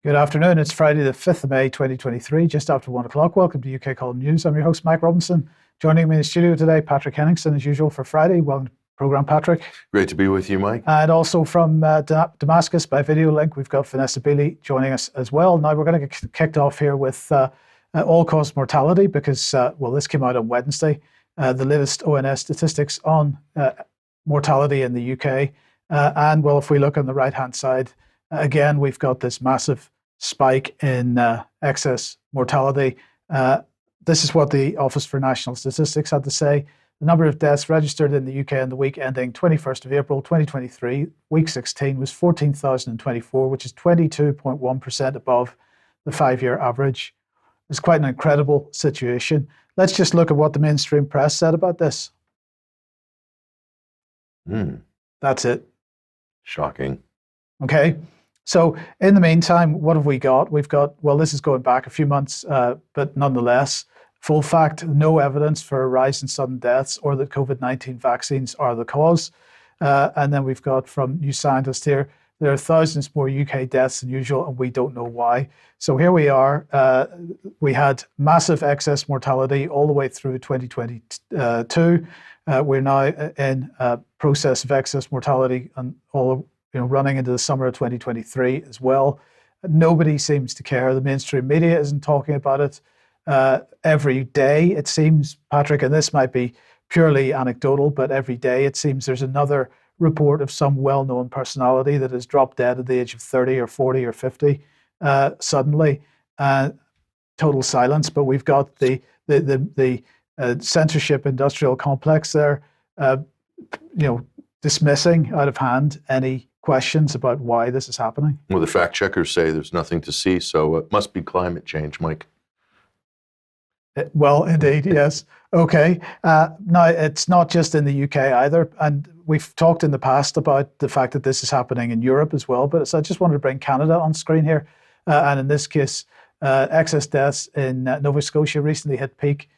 Good afternoon. It's Friday, the 5th of May, 2023, just after 1 o'clock. Welcome to UK Column News. I'm your host, Mike Robinson. Joining me in the studio today, Patrick Henningsen, as usual, for Friday. Welcome to the programme, Patrick. Great to be with you, Mike. And also from Damascus by video link, we've got Vanessa Beeley joining us as well. Now, we're going to get kicked off here with all-cause mortality because, this came out on Wednesday. The latest ONS statistics on mortality in the UK. If we look on the right-hand side, again, we've got this massive spike in excess mortality. This is what the Office for National Statistics had to say. The number of deaths registered in the UK in the week ending 21st of April 2023, week 16, was 14,024, which is 22.1% above the 5-year average. It's quite an incredible situation. Let's just look at what the mainstream press said about this. That's it. Shocking. Okay. So in the meantime, what have we got? We've got, this is going back a few months, but nonetheless, full fact, no evidence for a rise in sudden deaths or that COVID-19 vaccines are the cause. And then we've got from New Scientist here, there are thousands more UK deaths than usual, and we don't know why. So here we are. We had massive excess mortality all the way through 2022. We're now in a process of excess mortality and running into the summer of 2023 as well. Nobody seems to care. The mainstream media isn't talking about it. Every day, it seems, Patrick, and this might be purely anecdotal, but every day it seems there's another report of some well-known personality that has dropped dead at the age of 30 or 40 or 50 suddenly. Total silence, but we've got the censorship industrial complex there, dismissing out of hand any questions about why this is happening. Well, the fact checkers say there's nothing to see, so it must be climate change, Mike. Well, indeed, yes. Okay. Now, it's not just in the UK either. And we've talked in the past about the fact that this is happening in Europe as well. But I just wanted to bring Canada on screen here. And in this case, excess deaths in Nova Scotia recently hit peak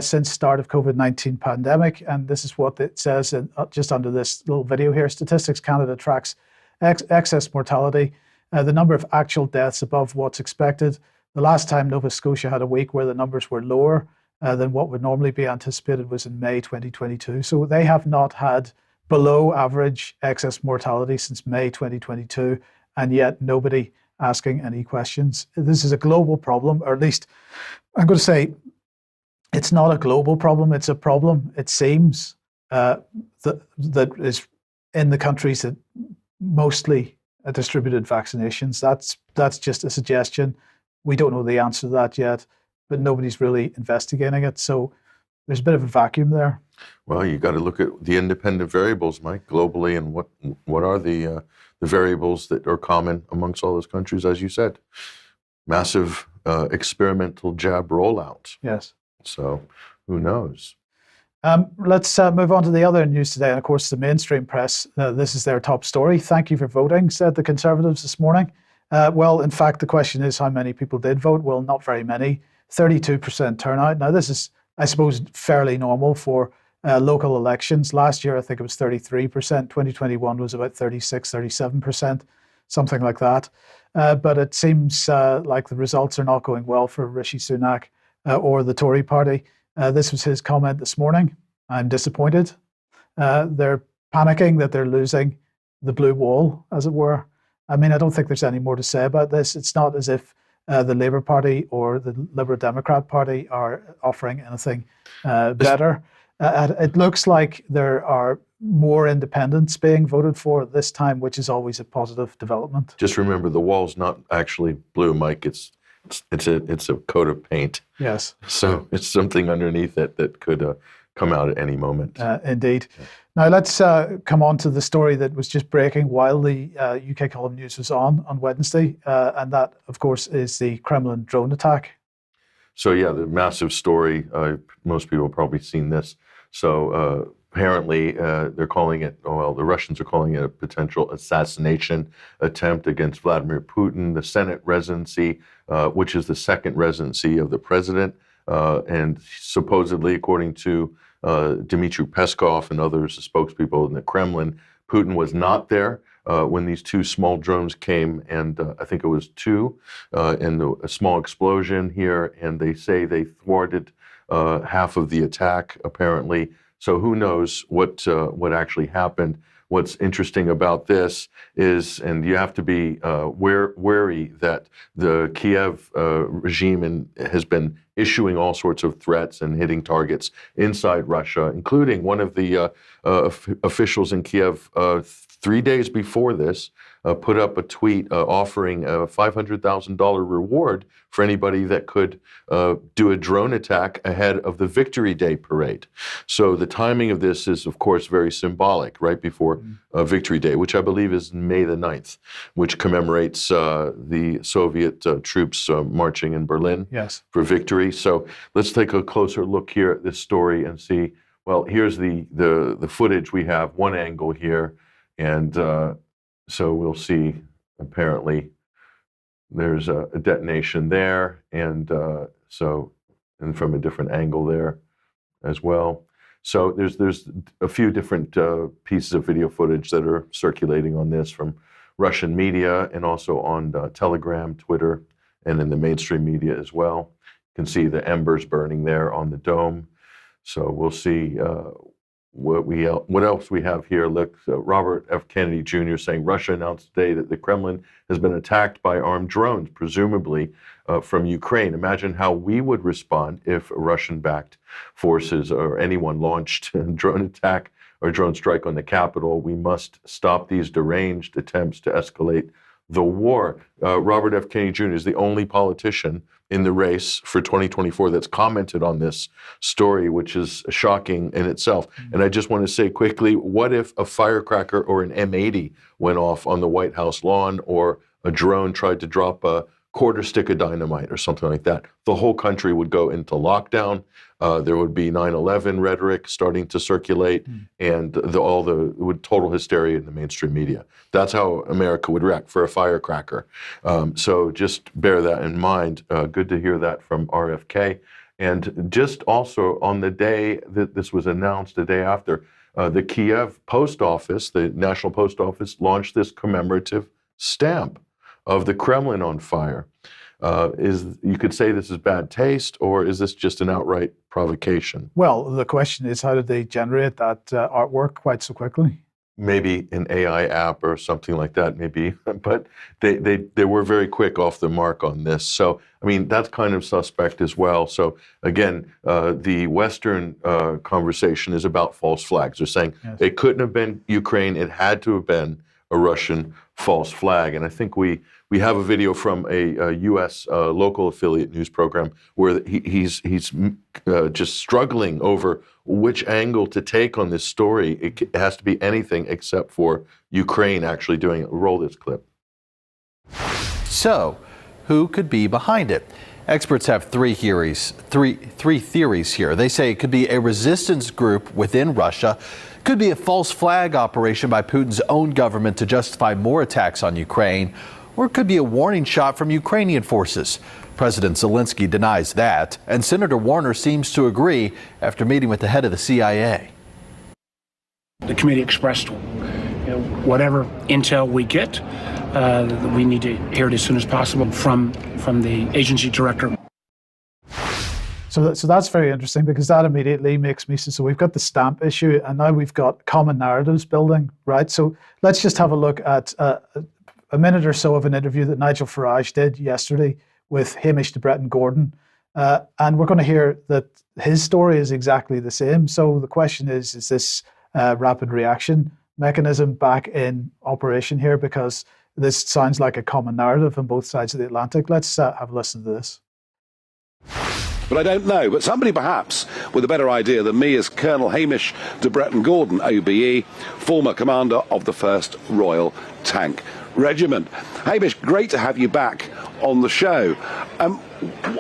since start of COVID-19 pandemic. And this is what it says just under this little video here. Statistics Canada tracks excess mortality, the number of actual deaths above what's expected. The last time Nova Scotia had a week where the numbers were lower than what would normally be anticipated was in May 2022. So they have not had below average excess mortality since May 2022, and yet nobody asking any questions. This is a global problem, or at least I'm going to say it's not a global problem. It's a problem, it seems, that is in the countries that mostly distributed vaccinations. That's just a suggestion. We don't know the answer to that yet, but nobody's really investigating it. So there's a bit of a vacuum there. Well, you got to look at the independent variables, Mike, globally, and what are the variables that are common amongst all those countries, as you said. Massive experimental jab rollout. Yes. So who knows? Let's move on to the other news today. And of course, the mainstream press, this is their top story. Thank you for voting, said the Conservatives this morning. In fact, the question is how many people did vote? Well, not very many, 32% turnout. Now, this is, I suppose, fairly normal for local elections. Last year, I think it was 33%. 2021 was about 36, 37%, something like that. But it seems like the results are not going well for Rishi Sunak or the Tory party. This was his comment this morning. I'm disappointed. They're panicking that they're losing the blue wall, as it were. I mean, I don't think there's any more to say about this. It's not as if the Labour Party or the Liberal Democrat Party are offering anything better. It looks like there are more independents being voted for this time, which is always a positive development. Just remember, the wall's not actually blue, Mike. It's a coat of paint. Yes. So it's something underneath it that could come out at any moment. Indeed. Yeah. Now let's come on to the story that was just breaking while the UK Column News was on Wednesday, and that, of course, is the Kremlin drone attack. So yeah, the massive story. Most people have probably seen this. So apparently they're calling it, the Russians are calling it a potential assassination attempt against Vladimir Putin, the Senate residency, which is the second residency of the president. And supposedly, according to Dmitry Peskov and others, the spokespeople in the Kremlin, Putin was not there. when these two small drones came, and I think it was two, and a small explosion here, and they say they thwarted half of the attack, apparently. So who knows what actually happened. What's interesting about this is, and you have to be wary that the Kiev regime has been issuing all sorts of threats and hitting targets inside Russia, including one of the officials in Kiev 3 days before this put up a tweet offering a $500,000 reward for anybody that could do a drone attack ahead of the Victory Day parade. So the timing of this is, of course, very symbolic, right before Victory Day, which I believe is May the 9th, which commemorates the Soviet troops marching in Berlin for victory. So let's take a closer look here at this story and see, well, here's the footage we have, one angle here, and so we'll see, apparently, there's a detonation there, and and from a different angle there as well. So there's a few different pieces of video footage that are circulating on this from Russian media and also on Telegram, Twitter, and in the mainstream media as well. You can see the embers burning there on the dome. So we'll see what else we have here. Look, Robert F. Kennedy Jr. saying Russia announced today that the Kremlin has been attacked by armed drones, presumably from Ukraine. Imagine how we would respond if Russian-backed forces or anyone launched a drone attack or drone strike on the Capitol. We must stop these deranged attempts to escalate the war. Robert F. Kennedy Jr. is the only politician in the race for 2024 that's commented on this story, which is shocking in itself. And I just want to say quickly, what if a firecracker or an M80 went off on the White House lawn, or a drone tried to drop a quarter stick of dynamite or something like that? The whole country would go into lockdown. There would be 9/11 rhetoric starting to circulate, and total hysteria in the mainstream media. That's how America would react for a firecracker. So just bear that in mind. Good to hear that from RFK. And just also on the day that this was announced, the day after, the Kiev post office, the National Post Office, launched this commemorative stamp of the Kremlin on fire. You could say this is bad taste, or is this just an outright provocation? Well, the question is, how did they generate that artwork quite so quickly? Maybe an AI app or something like that, maybe. But they were very quick off the mark on this. So, I mean, that's kind of suspect as well. So, again, the Western conversation is about false flags. They're saying it couldn't have been Ukraine. It had to have been a Russian false flag. And I think we have a video from a U.S. Local affiliate news program where he's just struggling over which angle to take on this story. It has to be anything except for Ukraine actually doing it. Roll this clip. So, who could be behind it? Experts have three theories here. They say it could be a resistance group within Russia, could be a false flag operation by Putin's own government to justify more attacks on Ukraine, or it could be a warning shot from Ukrainian forces. President Zelensky denies that, and Senator Warner seems to agree after meeting with the head of the CIA. The committee expressed, whatever intel we get, we need to hear it as soon as possible from the agency director. So that's very interesting, because that immediately makes me so we've got the stamp issue, and now we've got common narratives building, right? So let's just have a look at a minute or so of an interview that Nigel Farage did yesterday with Hamish de Bretton-Gordon, and we're going to hear that his story is exactly the same. So the question is this rapid reaction mechanism back in operation here? Because this sounds like a common narrative on both sides of the Atlantic. Let's have a listen to this. But I don't know. But somebody perhaps with a better idea than me is Colonel Hamish de Bretton-Gordon, OBE, former commander of the 1st Royal Tank Regiment. Hamish, great to have you back on the show.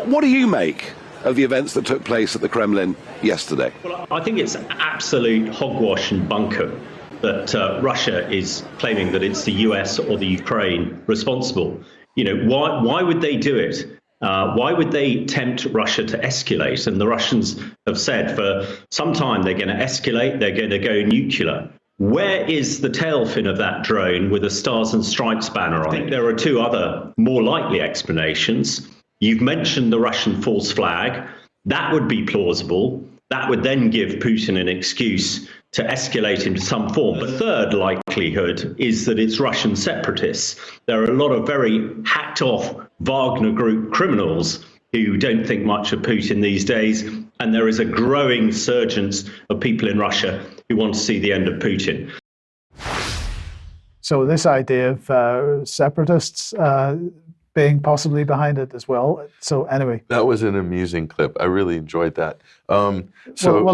What do you make of the events that took place at the Kremlin yesterday? Well, I think it's absolute hogwash and bunkum that Russia is claiming that it's the US or the Ukraine responsible. Why would they do it? Why would they tempt Russia to escalate? And the Russians have said for some time they're going to escalate, they're going to go nuclear. Where is the tail fin of that drone with a Stars and Stripes banner on it? I think there are two other more likely explanations. You've mentioned the Russian false flag. That would be plausible. That would then give Putin an excuse to escalate into some form. The third likelihood is that it's Russian separatists. There are a lot of very hacked off Wagner Group criminals who don't think much of Putin these days. And there is a growing resurgence of people in Russia who want to see the end of Putin. So this idea of separatists being possibly behind it as well. So anyway. That was an amusing clip. I really enjoyed that. Well,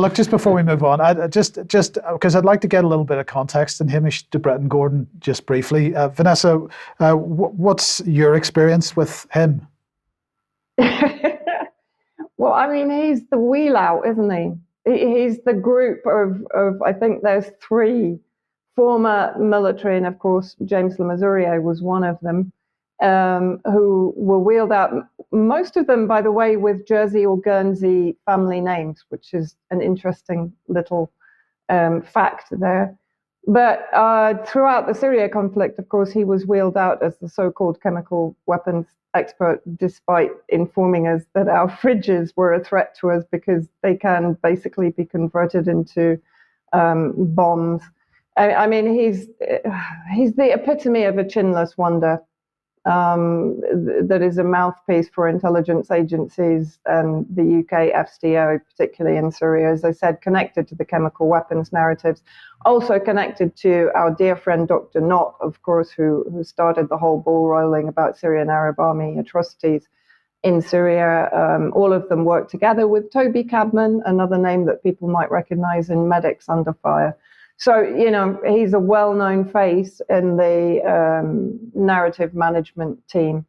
look, just before we move on, just because I'd like to get a little bit of context in Hamish de Bretton Gordon just briefly. Vanessa, what's your experience with him? Well, I mean, he's the wheel out, isn't he? He's the group of I think there's three former military, and of course, James Le Mesurier was one of them, who were wheeled out, most of them, by the way, with Jersey or Guernsey family names, which is an interesting little fact there. But throughout the Syria conflict, of course, he was wheeled out as the so-called chemical weapons expert, despite informing us that our fridges were a threat to us because they can basically be converted into bombs. I mean, he's the epitome of a chinless wonder that is a mouthpiece for intelligence agencies and the UK FCO, particularly in Syria, as I said, connected to the chemical weapons narratives, also connected to our dear friend Dr. Knott, of course, who started the whole ball rolling about Syrian Arab Army atrocities in Syria. All of them work together with Toby Cadman, another name that people might recognize in Medics Under Fire. So, you know, he's a well-known face in the narrative management team.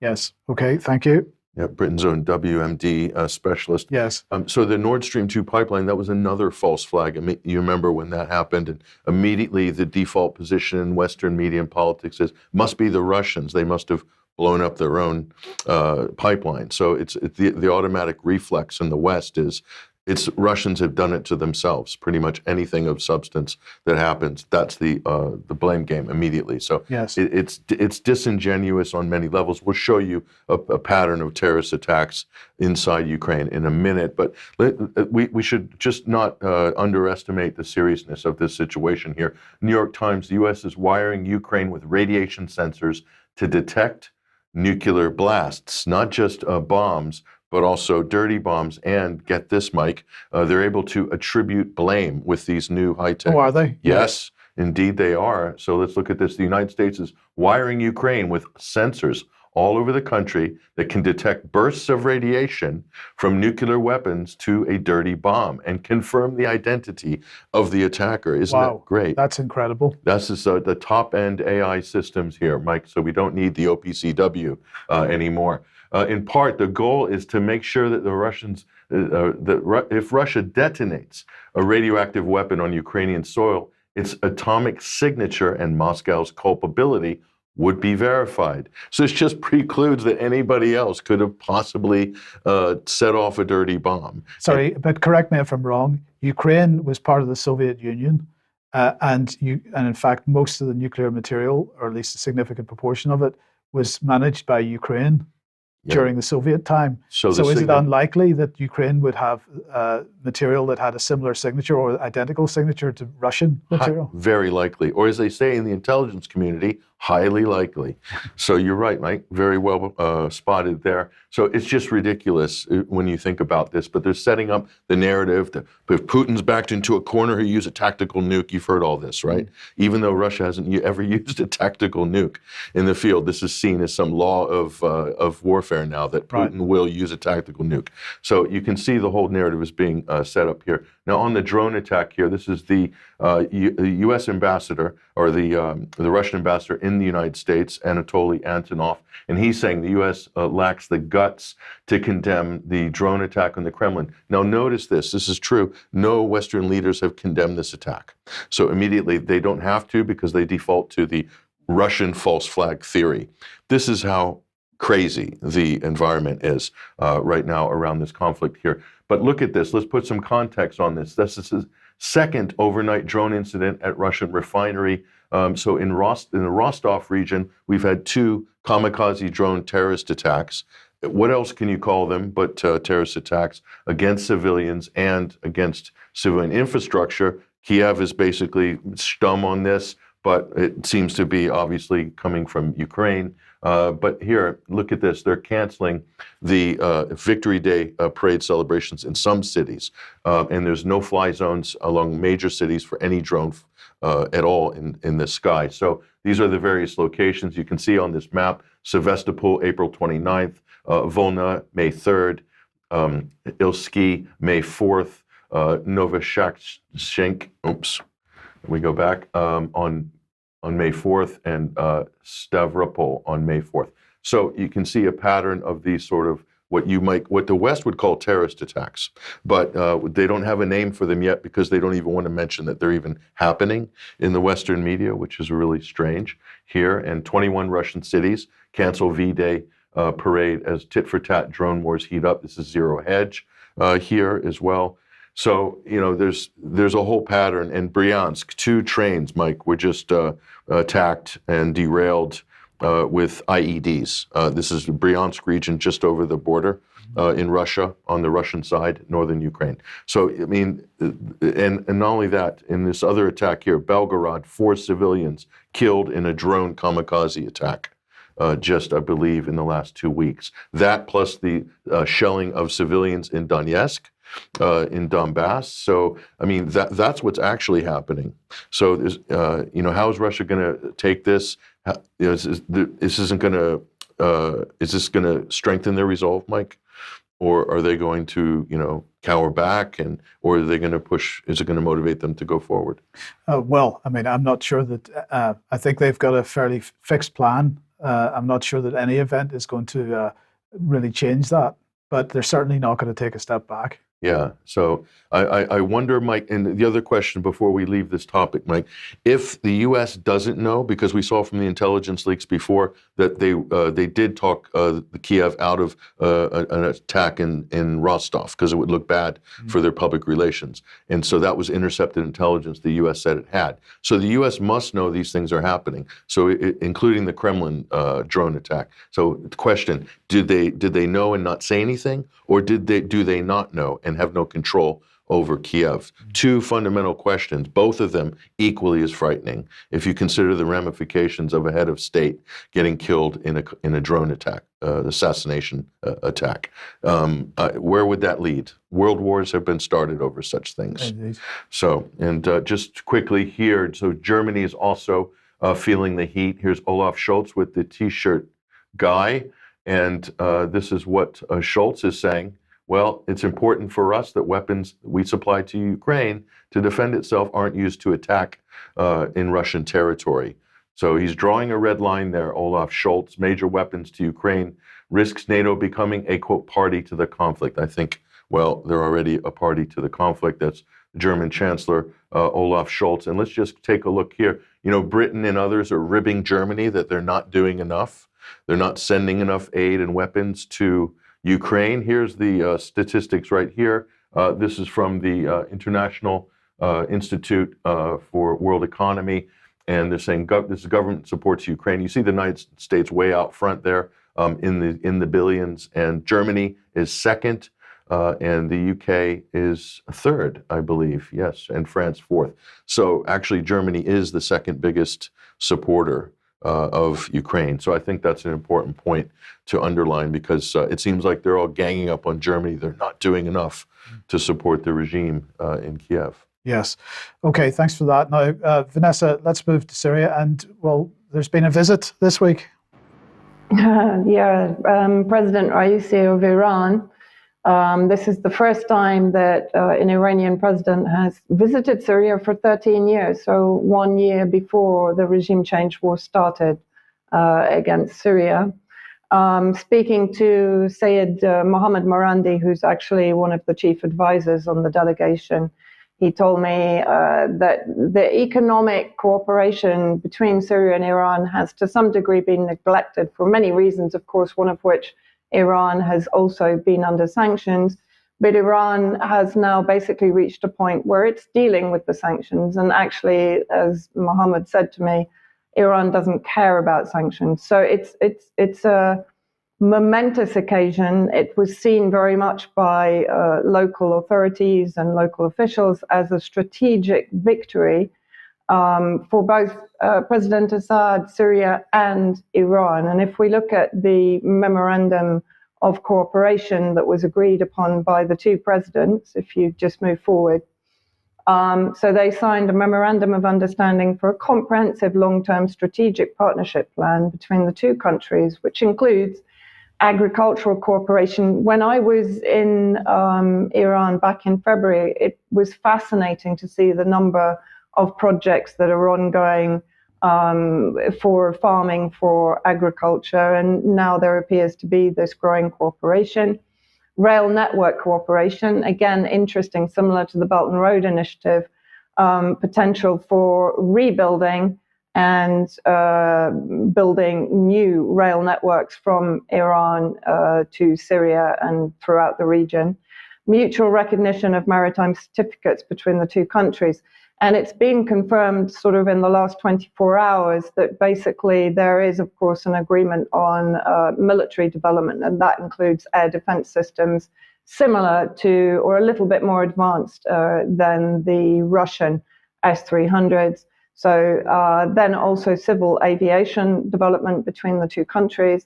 Yes. Okay. Thank you. Yeah, Britain's own WMD specialist. Yes. So the Nord Stream 2 pipeline, that was another false flag. I mean, you remember when that happened, and immediately the default position in Western media and politics is, must be the Russians. They must have blown up their own pipeline. So it's the automatic reflex in the West is, it's Russians have done it to themselves. Pretty much anything of substance that happens, that's the blame game immediately. So yes. It's disingenuous on many levels. We'll show you a pattern of terrorist attacks inside Ukraine in a minute, but we should just not underestimate the seriousness of this situation here. New York Times: the U.S. is wiring Ukraine with radiation sensors to detect nuclear blasts, not just bombs, but also dirty bombs. And get this, Mike, they're able to attribute blame with these new high-tech. Oh, are they? Yes, indeed they are. So let's look at this. The United States is wiring Ukraine with sensors all over the country that can detect bursts of radiation from nuclear weapons to a dirty bomb and confirm the identity of the attacker. Isn't that great? That's incredible. That's the top-end AI systems here, Mike, so we don't need the OPCW anymore. In part, the goal is to make sure that the Russians, if Russia detonates a radioactive weapon on Ukrainian soil, its atomic signature and Moscow's culpability would be verified. So this just precludes that anybody else could have possibly set off a dirty bomb. Sorry, but correct me if I'm wrong. Ukraine was part of the Soviet Union, and in fact, most of the nuclear material, or at least a significant proportion of it, was managed by Ukraine. Yeah. During the Soviet time. So is it unlikely that Ukraine would have material that had a similar signature or identical signature to Russian material? Very likely. Or as they say in the intelligence community, highly likely. So you're right, Mike. Very well spotted there. So it's just ridiculous when you think about this, but they're setting up the narrative that if Putin's backed into a corner, he'll use a tactical nuke. You've heard all this, right? Mm-hmm. Even though Russia hasn't ever used a tactical nuke in the field, this is seen as some law of warfare now that Putin will use a tactical nuke. So you can see the whole narrative is being set up here. Now on the drone attack here, this is the U.S. ambassador, or the Russian ambassador in the United States, Anatoly Antonov, and he's saying the U.S. Lacks the guts to condemn the drone attack on the Kremlin. Now notice this is true. No Western leaders have condemned this attack. So immediately they don't have to because they default to the Russian false flag theory. This is how crazy the environment is right now around this conflict here. But look at this. Let's put some context on this. This is the second overnight drone incident at Russian refinery. So in the Rostov region, we've had 2 kamikaze drone terrorist attacks. What else can you call them but terrorist attacks against civilians and against civilian infrastructure? Kiev is basically stum on this, but it seems to be obviously coming from Ukraine. But here, look at this. They're canceling the Victory Day parade celebrations in some cities. And there's no fly zones along major cities for any drone at all in the sky. So these are the various locations. You can see on this map, Sevastopol, April 29th, Volna, May 3rd, Ilsky, May 4th, Novoshakshenk, we go back, on May 4th, and Stavropol on May 4th. So you can see a pattern of these sort of what the West would call terrorist attacks, but they don't have a name for them yet because they don't even want to mention that they're even happening in the Western media, which is really strange here. And 21 Russian cities cancel V-Day parade as tit-for-tat drone wars heat up. This is Zero Hedge here as well. So, there's a whole pattern. In Bryansk, 2 trains, Mike, were just attacked and derailed with IEDs. This is the Bryansk region just over the border in Russia, on the Russian side, northern Ukraine. So, I mean, and not only that, in this other attack here, Belgorod, 4 civilians killed in a drone kamikaze attack. Just, I believe, in the last 2 weeks. That plus the shelling of civilians in Donetsk, in Donbass. So, I mean, that's what's actually happening. So, how is Russia going to take this? Is this going to strengthen their resolve, Mike? Or are they going to, cower back, or are they going to push? Is it going to motivate them to go forward? Well, I mean, I'm not sure that. I think they've got a fairly fixed plan. I'm not sure that any event is going to really change that, but they're certainly not going to take a step back. Yeah. So I wonder, Mike, and the other question before we leave this topic, Mike, if the U.S. doesn't know, because we saw from the intelligence leaks before that they did talk the Kiev out of an attack in Rostov because it would look bad for their public relations. And so that was intercepted intelligence the U.S. said it had. So the U.S. must know these things are happening, so including the Kremlin drone attack. So the question, did they know and not say anything, or do they not know and have no control over Kiev? 2 fundamental questions, both of them equally as frightening if you consider the ramifications of a head of state getting killed in a drone attack, assassination attack. Where would that lead? World wars have been started over such things. Indeed. So, and just quickly here, so Germany is also feeling the heat. Here's Olaf Scholz with the T-shirt guy, and this is what Scholz is saying. Well, it's important for us that weapons we supply to Ukraine to defend itself aren't used to attack in Russian territory. So he's drawing a red line there, Olaf Scholz. Major weapons to Ukraine risks NATO becoming a, quote, party to the conflict. I think, well, they're already a party to the conflict. That's German Chancellor Olaf Scholz. And let's just take a look here. Britain and others are ribbing Germany that they're not doing enough. They're not sending enough aid and weapons to Ukraine. Here's the statistics right here. This is from the International Institute for World Economy, and they're saying this government supports Ukraine. You see the United States way out front there in the billions, and Germany is second, and the UK is third, I believe. Yes, and France fourth. So actually, Germany is the second biggest supporter of Ukraine. So I think that's an important point to underline, because it seems like they're all ganging up on Germany. They're not doing enough to support the regime in Kiev. Yes. Okay, thanks for that. Now, Vanessa, let's move to Syria. And, well, there's been a visit this week. President Raisi of Iran. This is the first time that an Iranian president has visited Syria for 13 years, so 1 year before the regime change war started against Syria. Speaking to Sayed Mohammad Marandi, who's actually one of the chief advisors on the delegation, He told me that the economic cooperation between Syria and Iran has to some degree been neglected for many reasons, of course, one of which Iran has also been under sanctions. But Iran has now basically reached a point where it's dealing with the sanctions. And actually, as Mohammed said to me, Iran doesn't care about sanctions. So it's a momentous occasion. It was seen very much by local authorities and local officials as a strategic victory for both President Assad, Syria, and Iran. And if we look at the memorandum of cooperation that was agreed upon by the two presidents, if you just move forward, so they signed a memorandum of understanding for a comprehensive long-term strategic partnership plan between the two countries, which includes agricultural cooperation. When I was in Iran back in February, it was fascinating to see the number of projects that are ongoing for farming, for agriculture, and now there appears to be this growing cooperation. Rail network cooperation, again, interesting, similar to the Belt and Road Initiative, potential for rebuilding and building new rail networks from Iran to Syria and throughout the region. Mutual recognition of maritime certificates between the two countries. And it's been confirmed sort of in the last 24 hours that basically there is, of course, an agreement on military development, and that includes air defense systems similar to or a little bit more advanced than the Russian S-300s. So then also civil aviation development between the two countries,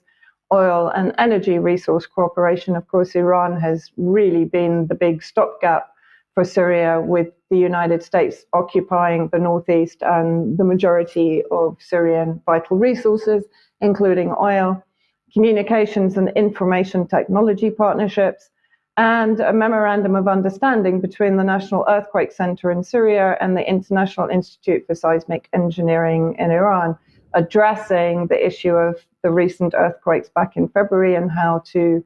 oil and energy resource cooperation. Of course, Iran has really been the big stopgap for Syria, with the United States occupying the northeast and the majority of Syrian vital resources, including oil, communications and information technology partnerships, and a memorandum of understanding between the National Earthquake Center in Syria and the International Institute for Seismic Engineering in Iran, addressing the issue of the recent earthquakes back in February and how to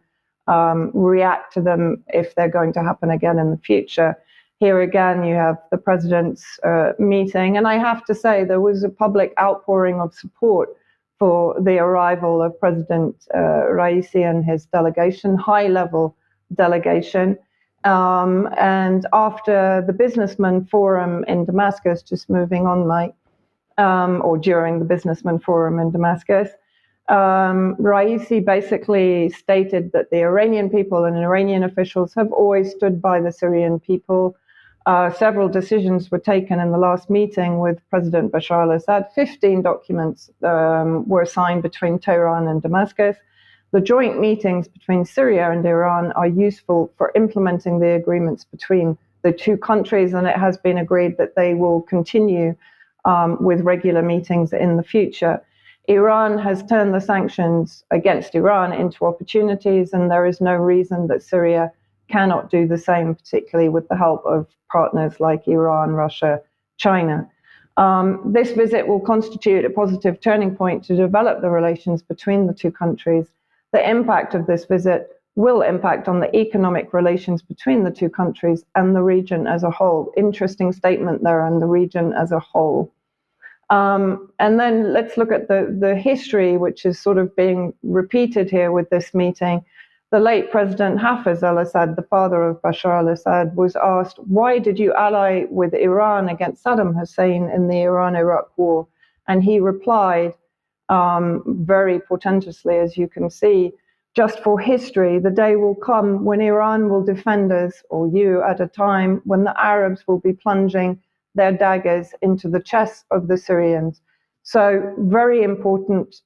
react to them if they're going to happen again in the future. Here again, you have the president's meeting, and I have to say there was a public outpouring of support for the arrival of President Raisi and his delegation, high-level delegation. And after the Businessman Forum in Damascus, just moving on, Mike, or during the Businessman Forum in Damascus, Raisi basically stated that the Iranian people and Iranian officials have always stood by the Syrian people. Several decisions were taken in the last meeting with President Bashar al-Assad. 15 documents were signed between Tehran and Damascus. The joint meetings between Syria and Iran are useful for implementing the agreements between the two countries, and it has been agreed that they will continue with regular meetings in the future. Iran has turned the sanctions against Iran into opportunities, and there is no reason that Syria cannot do the same, particularly with the help of partners like Iran, Russia, China. This visit will constitute a positive turning point to develop the relations between the two countries. The impact of this visit will impact on the economic relations between the two countries and the region as a whole. Interesting statement there, and the region as a whole. And then let's look at the history, which is sort of being repeated here with this meeting. The late President Hafez al-Assad, the father of Bashar al-Assad, was asked, why did you ally with Iran against Saddam Hussein in the Iran-Iraq war? And he replied very portentously, as you can see, just for history, the day will come when Iran will defend us, or you, at a time when the Arabs will be plunging their daggers into the chests of the Syrians. So very important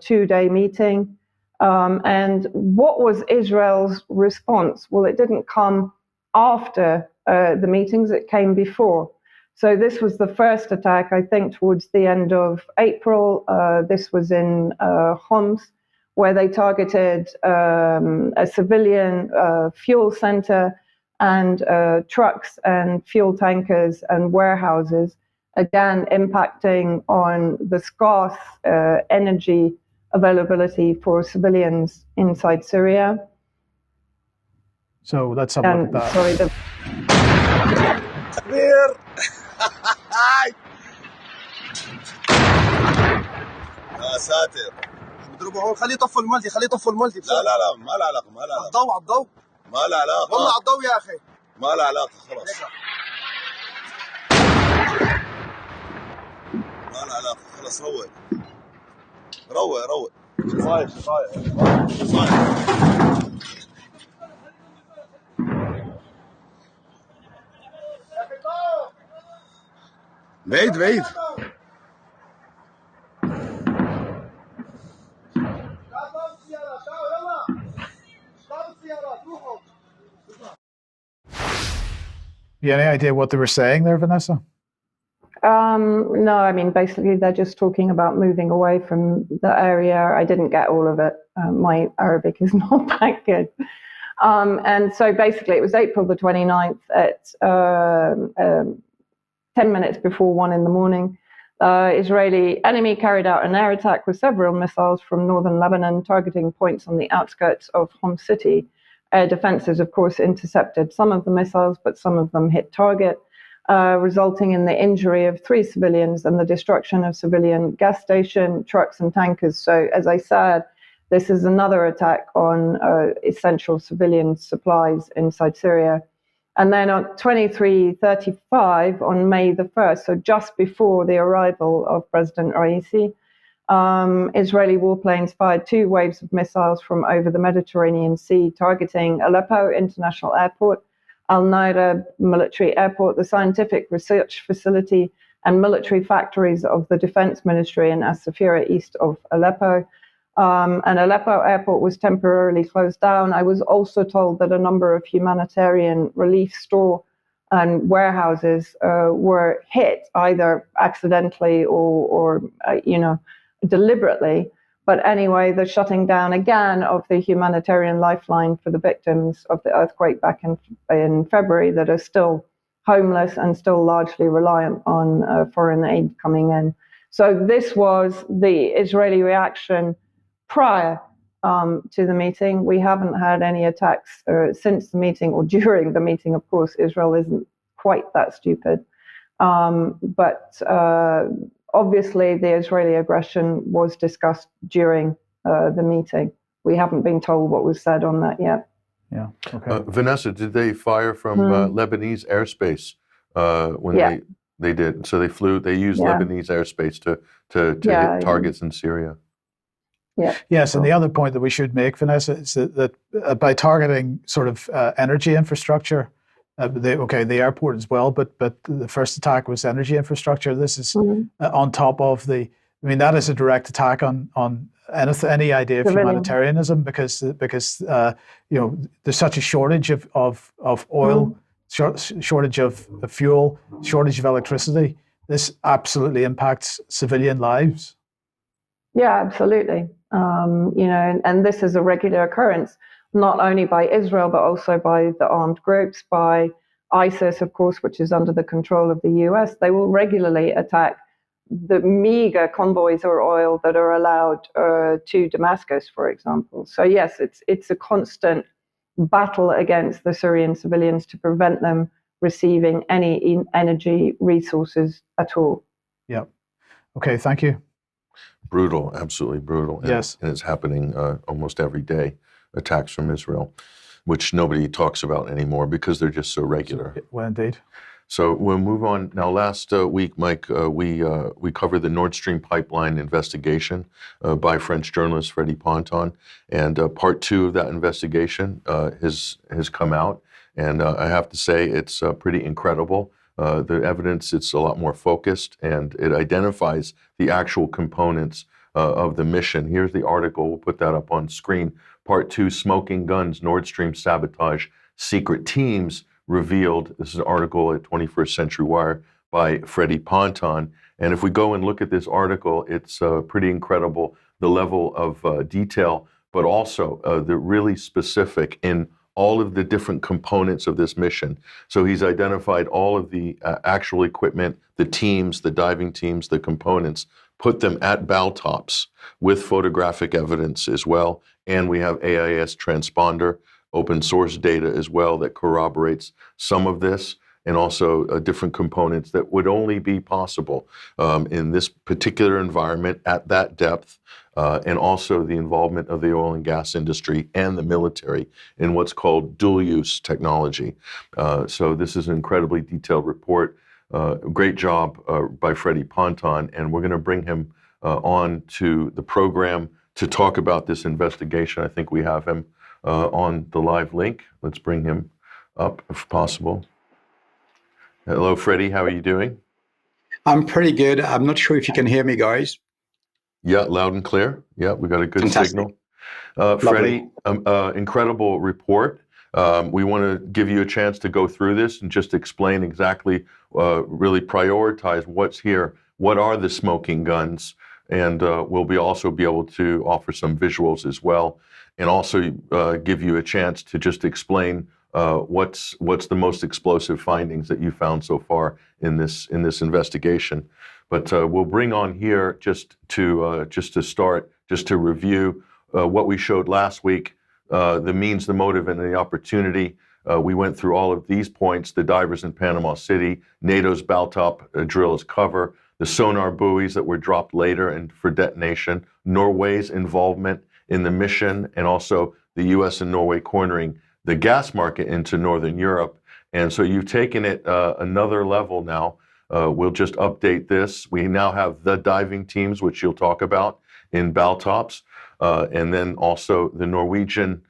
two-day meeting. And what was Israel's response? Well, it didn't come after the meetings, it came before. So this was the first attack, I think, towards the end of April. This was in Homs, where they targeted a civilian fuel center and trucks and fuel tankers and warehouses, again impacting on the scarce energy availability for civilians inside Syria. So let's have a look at that. Sorry, كبير. يا ساتر. بيضربوا هون. خليه يطفوا الملتي، خليه يطفوا الملتي. لا لا لا، ما له علاقة، ما له علاقة. الضوء على الضوء. ما له علاقة. والله على الضوء يا اخي. ما له علاقة خلاص. ما له علاقة خلاص. روق روق روق. صاير صاير صاير. بعيد بعيد. You any idea what they were saying there, Vanessa? No, I mean, basically, they're just talking about moving away from the area. I didn't get all of it. My Arabic is not that good. And so basically, it was April the 29th at 10 minutes before 1 in the morning. Israeli enemy carried out an air attack with several missiles from northern Lebanon, targeting points on the outskirts of Hom city. Air defenses, of course, intercepted some of the missiles, but some of them hit target, resulting in the injury of 3 civilians and the destruction of civilian gas station, trucks, and tankers. So, as I said, this is another attack on essential civilian supplies inside Syria. And then on 23:35 on May the 1st, so just before the arrival of President Raisi, Israeli warplanes fired 2 waves of missiles from over the Mediterranean Sea, targeting Aleppo International Airport, Al Naira Military Airport, the Scientific Research Facility, and military factories of the Defense Ministry in As-Safira, east of Aleppo. And Aleppo Airport was temporarily closed down. I was also told that a number of humanitarian relief store and warehouses were hit, either accidentally or deliberately. But anyway, the shutting down again of the humanitarian lifeline for the victims of the earthquake back in February that are still homeless and still largely reliant on foreign aid coming in. So this was the Israeli reaction prior to the meeting. We haven't had any attacks since the meeting or during the meeting. Of course, Israel isn't quite that stupid. But obviously, the Israeli aggression was discussed during the meeting. We haven't been told what was said on that yet. Yeah. Okay. Vanessa, did they fire from Lebanese airspace when they did? So they used Lebanese airspace to hit targets in Syria. Yeah. Yes, and the other point that we should make, Vanessa, is that by targeting sort of energy infrastructure, the airport as well, but the first attack was energy infrastructure. This is on top of that is a direct attack on any idea of humanitarianism because there's such a shortage of oil, shortage of fuel, shortage of electricity. This absolutely impacts civilian lives. Yeah, absolutely. And this is a regular occurrence, not only by Israel, but also by the armed groups, by ISIS, of course, which is under the control of the US. They will regularly attack the meager convoys of oil that are allowed to Damascus, for example. So yes, it's a constant battle against the Syrian civilians to prevent them receiving any energy resources at all. Yeah. Okay, thank you. Brutal, absolutely brutal. And, yes. And it's happening almost every day, attacks from Israel, which nobody talks about anymore because they're just so regular. Well, indeed. So we'll move on. Now, last week, Mike, we covered the Nord Stream pipeline investigation by French journalist Freddy Ponton. And part 2 of that investigation has come out. And I have to say, it's pretty incredible. The evidence, it's a lot more focused, and it identifies the actual components of the mission. Here's the article. We'll put that up on screen. Part 2, Smoking Guns, Nord Stream Sabotage, Secret Teams Revealed. This is an article at 21st Century Wire by Freddy Ponton. And if we go and look at this article, it's pretty incredible, the level of detail, but also the really specific in all of the different components of this mission. So he's identified all of the actual equipment, the teams, the diving teams, the components, put them at Baltops with photographic evidence as well. And we have AIS transponder, open source data as well that corroborates some of this. and also different components that would only be possible in this particular environment at that depth, and also the involvement of the oil and gas industry and the military in what's called dual-use technology. So this is an incredibly detailed report. Great job by Freddy Ponton, and we're going to bring him on to the program to talk about this investigation. I think we have him on the live link. Let's bring him up if possible. Hello, Freddy. How are you doing? I'm pretty good. I'm not sure if you can hear me, guys. Yeah, loud and clear. Yeah, we got a good Fantastic. signal. Freddy, incredible report. We want to give you a chance to go through this and just explain exactly, really prioritize what's here. What are the smoking guns? And we'll also be able to offer some visuals as well, and also give you a chance to just explain what's the most explosive findings that you found so far in this investigation. But we'll bring on here just to start, just to review what we showed last week, the means, the motive, and the opportunity. We went through all of these points: the divers in Panama City, NATO's Baltop drill as cover, the sonar buoys that were dropped later and for detonation, Norway's involvement in the mission, and also the U.S. and Norway cornering the gas market into Northern Europe. And so you've taken it another level now. We'll just update this. We now have the diving teams, which you'll talk about, in Baltops, and then also the Norwegian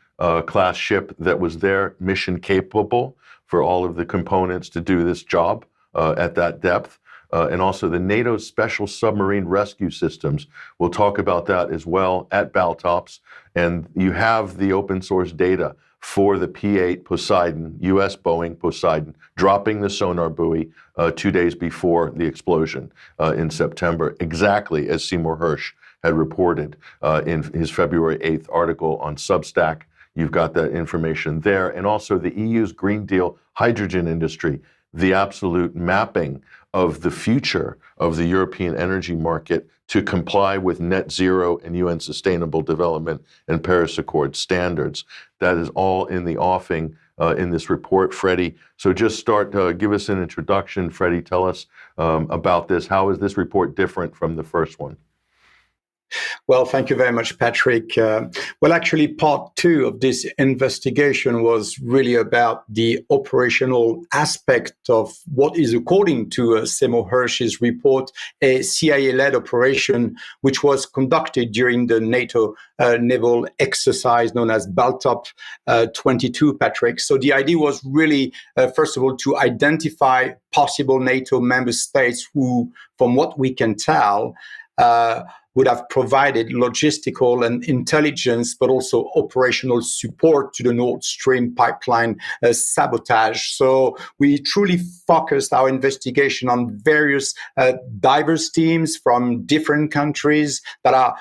class ship that was there, mission capable for all of the components to do this job at that depth. And also the NATO Special Submarine Rescue Systems. We'll talk about that as well at Baltops. And you have the open source data for the P-8 Poseidon, U.S. Boeing Poseidon, dropping the sonar buoy 2 days before the explosion in September, exactly as Seymour Hersh had reported in his February 8th article on Substack. You've got that information there. And also the EU's Green Deal hydrogen industry, the absolute mapping of the future of the European energy market to comply with net zero and UN Sustainable Development and Paris Accord standards. That is all in the offing in this report, Freddy. So just start, give us an introduction, Freddy. Tell us about this. How is this report different from the first one? Well, thank you very much, Patrick. Well, actually, part two of this investigation was really about the operational aspect of what is, according to Seymour Hersh's report, a CIA-led operation which was conducted during the NATO naval exercise known as Baltop 22, Patrick. So the idea was really, first of all, to identify possible NATO member states who, from what we can tell, would have provided logistical and intelligence, but also operational support to the Nord Stream pipeline sabotage. So we truly focused our investigation on various diverse teams from different countries that are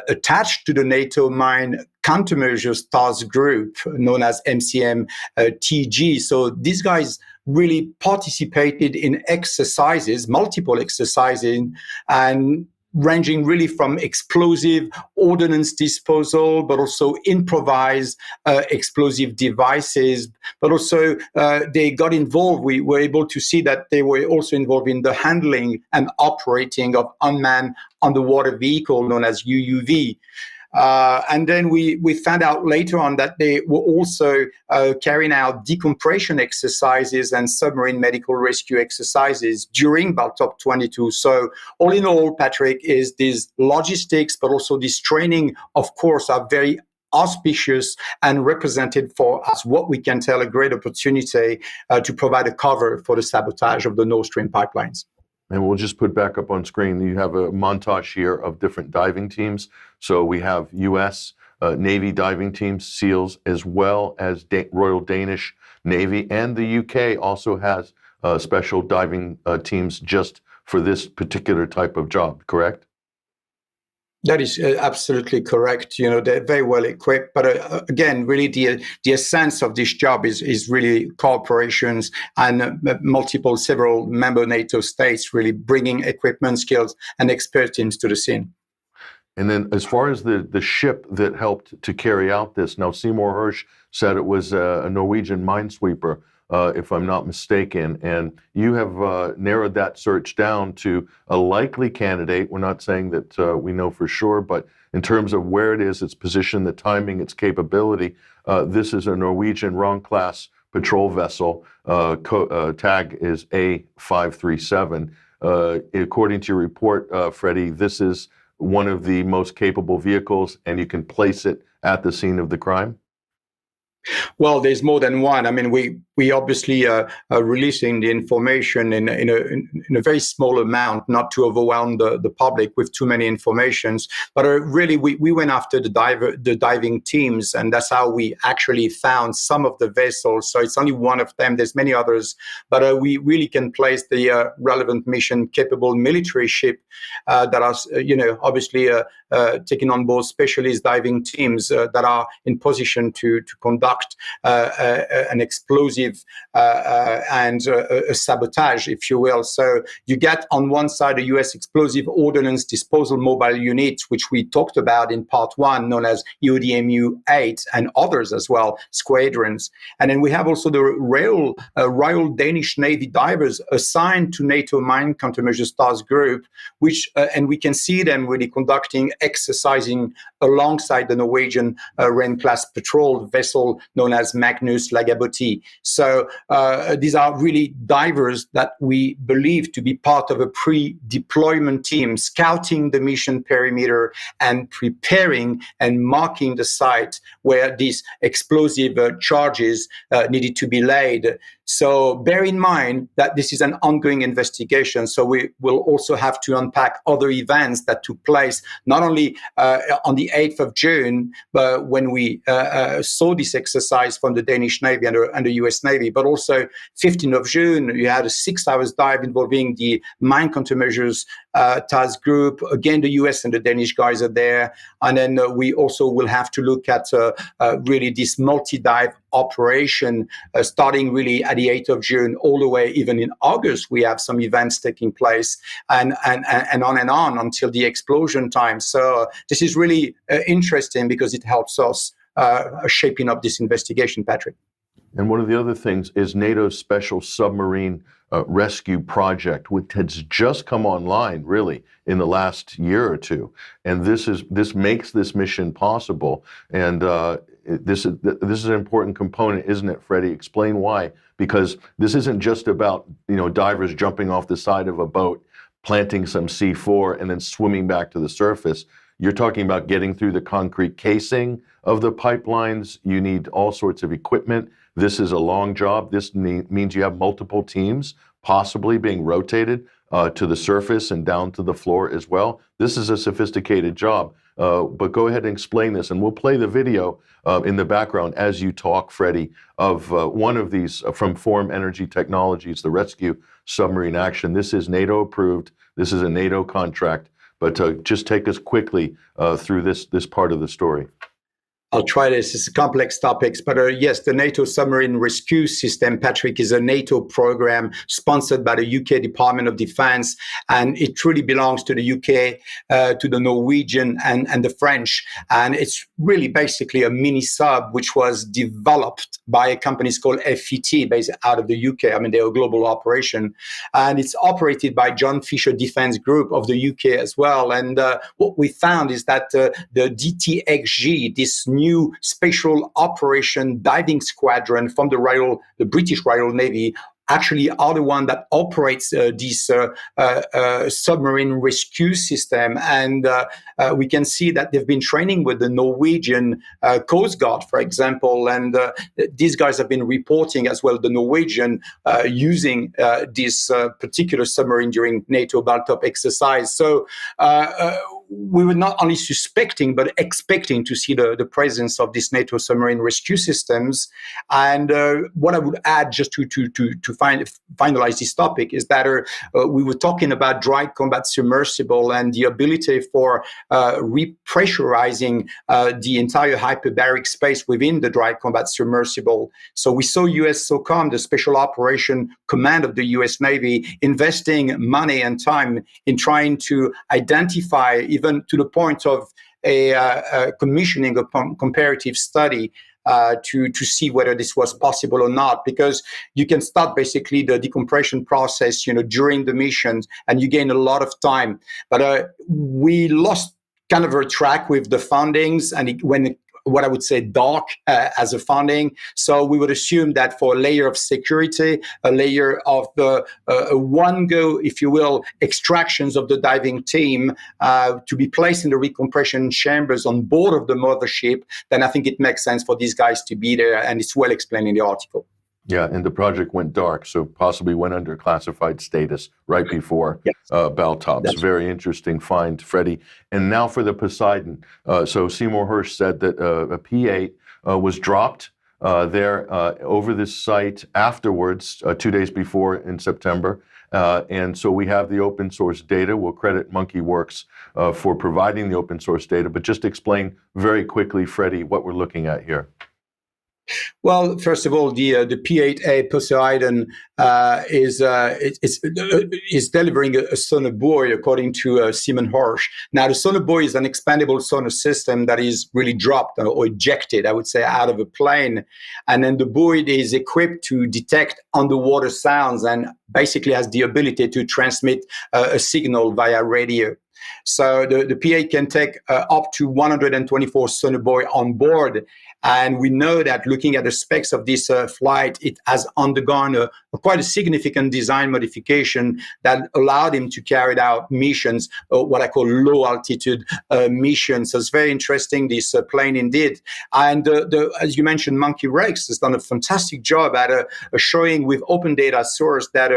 attached to the NATO mine countermeasures task group known as MCM-TG. So these guys really participated in exercises, multiple exercises, and ranging really from explosive ordnance disposal, but also improvised explosive devices. But also they got involved. We were able to see that they were also involved in the handling and operating of unmanned underwater vehicle known as UUV. And then we found out later on that they were also carrying out decompression exercises and submarine medical rescue exercises during Baltop 22. So all in all, Patrick, is these logistics, but also this training, of course, are very auspicious and represented for us what we can tell a great opportunity to provide a cover for the sabotage of the Nord Stream pipelines. And we'll just put back up on screen. You have a montage here of different diving teams. So we have U.S. Navy diving teams, SEALs, as well as Royal Danish Navy. And the U.K. also has special diving teams just for this particular type of job, correct? That is absolutely correct. You know, they're very well equipped. But again, really the essence of this job is really cooperations and several member NATO states really bringing equipment, skills, and expertise to the scene. And then as far as the ship that helped to carry out this, now Seymour Hersh said it was a Norwegian minesweeper. if I'm not mistaken. And you have narrowed that search down to a likely candidate. We're not saying that we know for sure, but in terms of where it is, its position, the timing, its capability, this is a Norwegian Ron-class patrol vessel. Tag is A537. According to your report, Freddy, this is one of the most capable vehicles, and you can place it at the scene of the crime? Well, there's more than one. I mean, we obviously are releasing the information in a very small amount, not to overwhelm the public with too many informations. But really, we went after the diving teams, and that's how we actually found some of the vessels. So it's only one of them. There's many others, but we really can place the relevant mission-capable military ship that are, obviously taking on board specialist diving teams that are in position to conduct an explosive and a sabotage, if you will. So you get on one side a U.S. explosive ordnance disposal mobile unit, which we talked about in part one, known as EODMU-8, and others as well, squadrons. And then we have also the Royal Danish Navy divers assigned to NATO Mine Countermeasures Task Group, which, and we can see them really conducting exercising alongside the Norwegian Ren-class patrol vessel known as Magnus Lagabøte. So these are really divers that we believe to be part of a pre-deployment team, scouting the mission perimeter and preparing and marking the site where these explosive charges needed to be laid. So bear in mind that this is an ongoing investigation. So we will also have to unpack other events that took place, not only on the 8th of June, but when we saw this exercise from the Danish Navy and the US Navy, but also 15th of June, you had a 6 hours dive involving the Mine Countermeasures Task Group. Again, the US and the Danish guys are there. And then we also will have to look at really this multi-dive operation starting really at the 8th of June all the way even in August. We have some events taking place and on until the explosion time. So this is really interesting because it helps us shaping up this investigation, Patrick. And one of the other things is NATO's Special Submarine Rescue Project, which has just come online, really, in the last year or two. And this makes this mission possible. And this is an important component, isn't it, Freddy? Explain why. Because this isn't just about divers jumping off the side of a boat, planting some C4, and then swimming back to the surface. You're talking about getting through the concrete casing of the pipelines. You need all sorts of equipment. This is a long job. This means you have multiple teams possibly being rotated to the surface and down to the floor as well. This is a sophisticated job. But go ahead and explain this, and we'll play the video in the background as you talk, Freddy, of one of these from Forum Energy Technologies, the Rescue Submarine Action. This is NATO approved. This is a NATO contract. But just take us quickly through this part of the story. I'll try this. It's complex topics, but yes, the NATO Submarine Rescue System, Patrick, is a NATO program sponsored by the UK Department of Defense, and it truly belongs to the UK, to the Norwegian and the French. And it's really basically a mini sub which was developed by a company called FET, based out of the UK. I mean, they're a global operation, and it's operated by John Fisher Defence Group of the UK as well. And what we found is that the DTXG, this new special operation diving squadron from the British Royal Navy, actually are the one that operates this submarine rescue system. And we can see that they've been training with the Norwegian Coast Guard, for example. And these guys have been reporting as well the Norwegian using this particular submarine during NATO Baltop exercise. So we were not only suspecting, but expecting to see the presence of this NATO submarine rescue systems. And what I would add, just to finalize this topic, is that we were talking about dry combat submersible and the ability for repressurizing the entire hyperbaric space within the dry combat submersible. So we saw US SOCOM, the Special Operation Command of the US Navy, investing money and time in trying to identify, even to the point of a commissioning a comparative study, to see whether this was possible or not, because you can start basically the decompression process, during the missions, and you gain a lot of time. But we lost kind of a track with the fundings, and it went what I would say dark as a funding. So we would assume that for a layer of security, a layer of the one go, if you will, extractions of the diving team to be placed in the recompression chambers on board of the mothership, then I think it makes sense for these guys to be there, and it's well explained in the article. Yeah, and the project went dark, so possibly went under classified status right before Baltops. That's Very interesting find, Freddy. And now for the Poseidon. So Seymour Hersh said that a P-8 was dropped there over this site afterwards, 2 days before in September. And so we have the open source data. We'll credit MonkeyWorks for providing the open source data. But just explain very quickly, Freddy, what we're looking at here. Well, first of all, the P-8A Poseidon is delivering a sonar buoy, according to Seymour Hersh. Now, the sonar buoy is an expandable sonar system that is really dropped or ejected, I would say, out of a plane. And then the buoy is equipped to detect underwater sounds and basically has the ability to transmit a signal via radio. So the P-8 can take up to 124 sonar buoy on board. And we know that looking at the specs of this flight, it has undergone quite a significant design modification that allowed him to carry out missions, what I call low altitude missions. So it's very interesting, this plane indeed. And as you mentioned, MonkeyWorks has done a fantastic job at showing with open data source that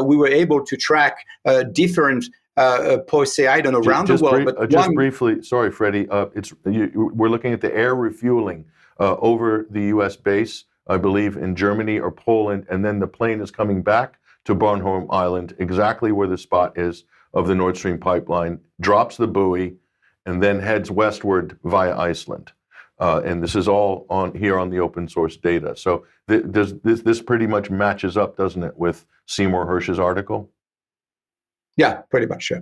we were able to track different Poseidon around the world. But briefly, sorry, Freddy, we're looking at the air refueling over the U.S. base, I believe, in Germany or Poland, and then the plane is coming back to Bornholm Island, exactly where the spot is of the Nord Stream pipeline, drops the buoy, and then heads westward via Iceland. And this is all on the open source data. So this pretty much matches up, doesn't it, with Seymour Hersh's article? Yeah, pretty much, yeah.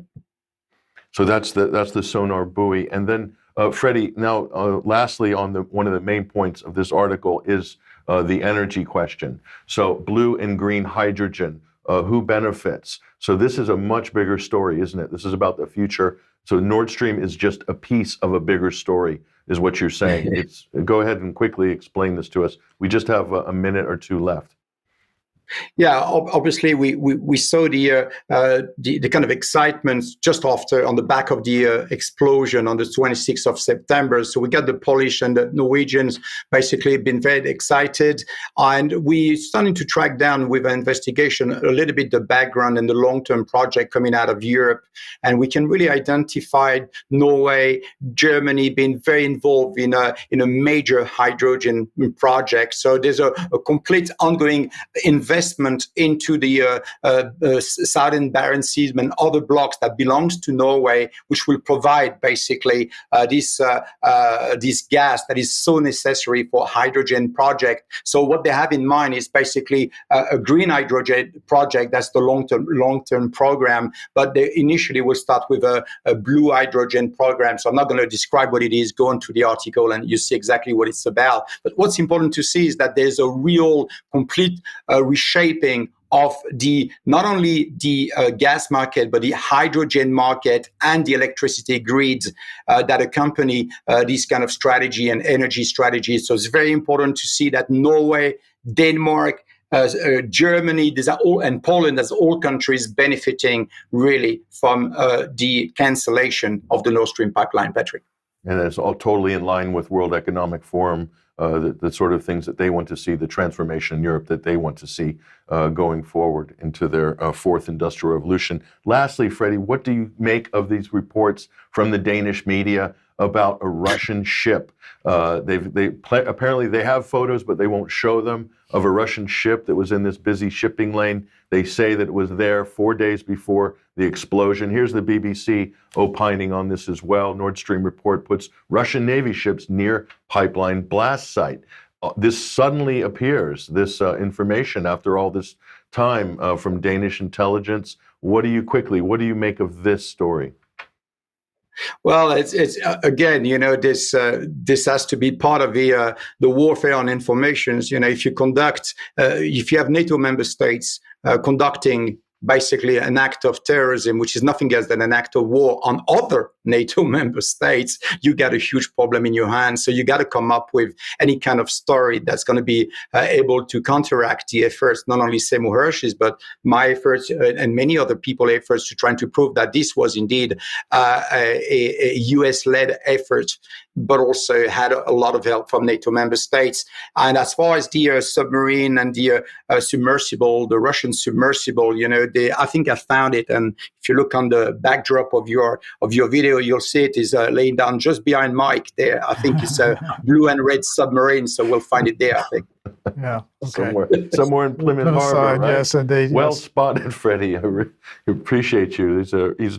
So that's the sonar buoy. And then, Freddy, now lastly on one of the main points of this article is the energy question. So blue and green hydrogen, who benefits? So this is a much bigger story, isn't it? This is about the future. So Nord Stream is just a piece of a bigger story, is what you're saying. Go ahead and quickly explain this to us. We just have a minute or two left. Yeah, obviously we saw the kind of excitement just after, on the back of the explosion on the 26th of September. So we got the Polish and the Norwegians basically been very excited, and we starting to track down with an investigation a little bit the background and the long-term project coming out of Europe, and we can really identify Norway, Germany being very involved in a major hydrogen project. So there's a complete ongoing investment into the Southern Barents Sea and other blocks that belongs to Norway, which will provide basically this gas that is so necessary for hydrogen project. So what they have in mind is basically a green hydrogen project. That's the long-term program, but they initially will start with a blue hydrogen program. So I'm not going to describe what it is. Go into the article and you see exactly what it's about. But what's important to see is that there's a real complete reshaping of not only the gas market, but the hydrogen market and the electricity grids that accompany this kind of strategy and energy strategy. So it's very important to see that Norway, Denmark, Germany, and Poland, as all countries benefiting really from the cancellation of the Nord Stream pipeline, Patrick. And it's all totally in line with World Economic Forum, the sort of things that they want to see, the transformation in Europe that they want to see going forward into their fourth industrial revolution. Lastly, Freddy, what do you make of these reports from the Danish media about a Russian ship? Apparently they have photos, but they won't show them, of a Russian ship that was in this busy shipping lane. They say that it was there 4 days before the explosion. Here's the BBC opining on this as well. Nord Stream report puts Russian Navy ships near pipeline blast site. This suddenly appears, this information after all this time from Danish intelligence. What do you make of this story? Well, it's again, this has to be part of the warfare on information. If you have NATO member states conducting basically an act of terrorism, which is nothing else than an act of war on other NATO member states, you get a huge problem in your hands. So you got to come up with any kind of story that's going to be able to counteract the efforts, not only Seymour Hersh's, but my efforts and many other people's efforts to try to prove that this was indeed a US-led effort, but also had a lot of help from NATO member states. And as far as the submarine and the submersible, the Russian submersible, I think I found it. And if you look on the backdrop of your video, you'll see it is laying down just behind Mike there. I think it's a blue and red submarine, so we'll find it there, I think. Yeah, okay. Somewhere in Plymouth Harbor, right? Yes, indeed. Well yes. spotted, Freddie. I appreciate you.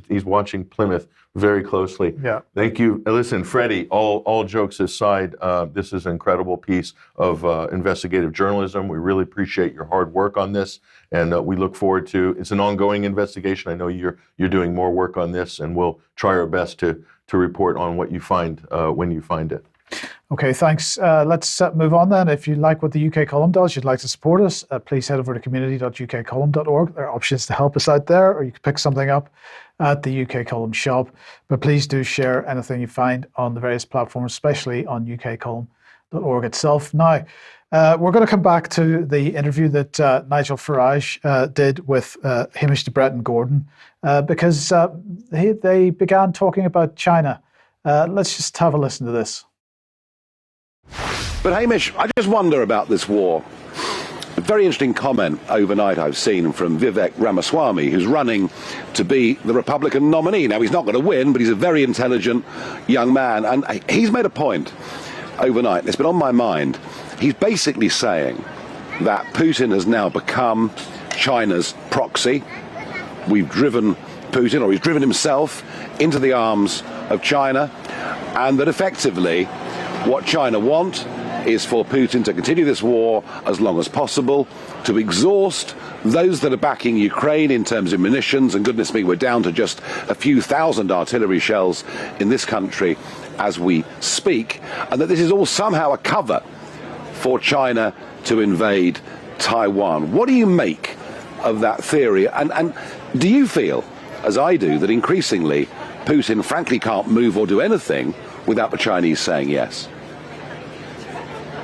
He's watching Plymouth very closely. Yeah. Thank you. Listen, Freddie, all jokes aside, this is an incredible piece of investigative journalism. We really appreciate your hard work on this, and we look forward to, it's an ongoing investigation. I know you're doing more work on this, and we'll try our best to report on what you find when you find it. Okay, thanks. Let's move on then. If you like what the UK Column does, you'd like to support us, please head over to community.ukcolumn.org. There are options to help us out there, or you can pick something up at the UK Column shop. But please do share anything you find on the various platforms, especially on ukcolumn.org itself. Now, we're going to come back to the interview that Nigel Farage did with Hamish de Bretton-Gordon because they began talking about China. Let's just have a listen to this. But Hamish, I just wonder about this war. A very interesting comment overnight I've seen from Vivek Ramaswamy, who's running to be the Republican nominee. Now, he's not going to win, but he's a very intelligent young man. And he's made a point overnight, and it's been on my mind. He's basically saying that Putin has now become China's proxy. We've driven Putin, or he's driven himself, into the arms of China, and that effectively what China want is for Putin to continue this war as long as possible, to exhaust those that are backing Ukraine in terms of munitions, and goodness me, we're down to just a few thousand artillery shells in this country as we speak, and that this is all somehow a cover for China to invade Taiwan. What do you make of that theory? And do you feel, as I do, that increasingly Putin frankly can't move or do anything without the Chinese saying yes?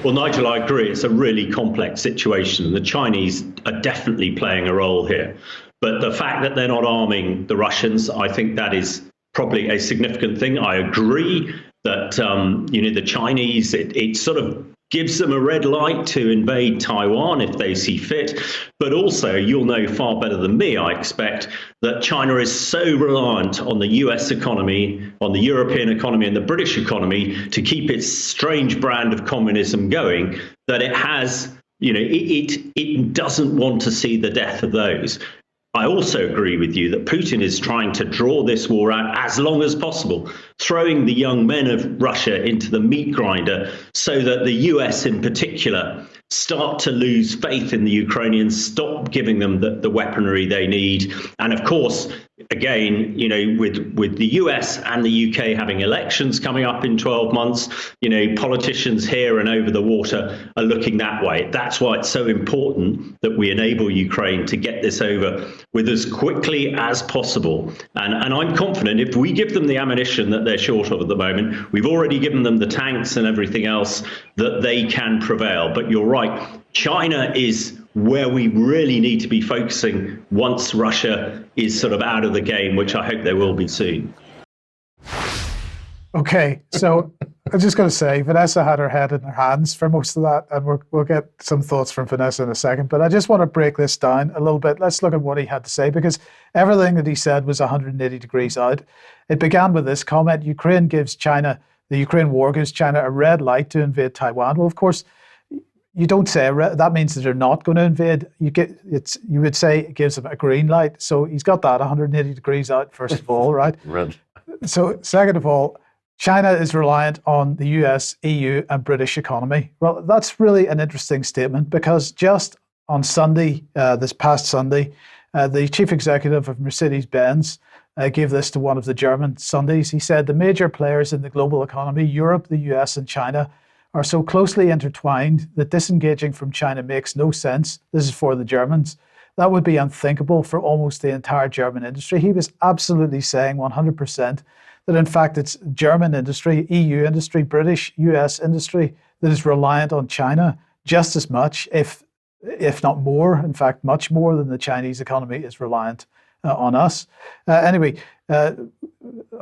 Well, Nigel, I agree. It's a really complex situation. The Chinese are definitely playing a role here. But the fact that they're not arming the Russians, I think that is probably a significant thing. I agree that, the Chinese, it sort of gives them a red light to invade Taiwan if they see fit. But also, you'll know far better than me, I expect, that China is so reliant on the US economy, on the European economy and the British economy to keep its strange brand of communism going, that it has, it doesn't want to see the death of those. I also agree with you that Putin is trying to draw this war out as long as possible, throwing the young men of Russia into the meat grinder so that the US in particular start to lose faith in the Ukrainians, stop giving them the weaponry they need. And of course, again, with the US and the UK having elections coming up in 12 months, politicians here and over the water are looking that way. That's why it's so important that we enable Ukraine to get this over with as quickly as possible. And I'm confident if we give them the ammunition that they're short of at the moment, we've already given them the tanks and everything else, that they can prevail. But you're right, China is where we really need to be focusing once Russia is sort of out of the game, which I hope they will be soon. Okay, so I'm just going to say, Vanessa had her head in her hands for most of that, and we'll get some thoughts from Vanessa in a second. But I just want to break this down a little bit. Let's look at what he had to say, because everything that he said was 180 degrees out. It began with this comment: the Ukraine war gives China a red light to invade Taiwan. Well, of course, you don't say that means that they're not going to invade. You would say it gives them a green light. So he's got that 180 degrees out, first of all, right? Red. So second of all, China is reliant on the US, EU, and British economy. Well, that's really an interesting statement, because just on Sunday, this past Sunday, The chief executive of Mercedes-Benz gave this to one of the German Sundays. He said, the major players in the global economy, Europe, the US, and China, are so closely intertwined that disengaging from China makes no sense. This is for the Germans. That would be unthinkable for almost the entire German industry. He was absolutely saying 100% that in fact it's German industry, EU industry, British, US industry that is reliant on China just as much, if not more, in fact, much more than the Chinese economy is reliant on us. Anyway,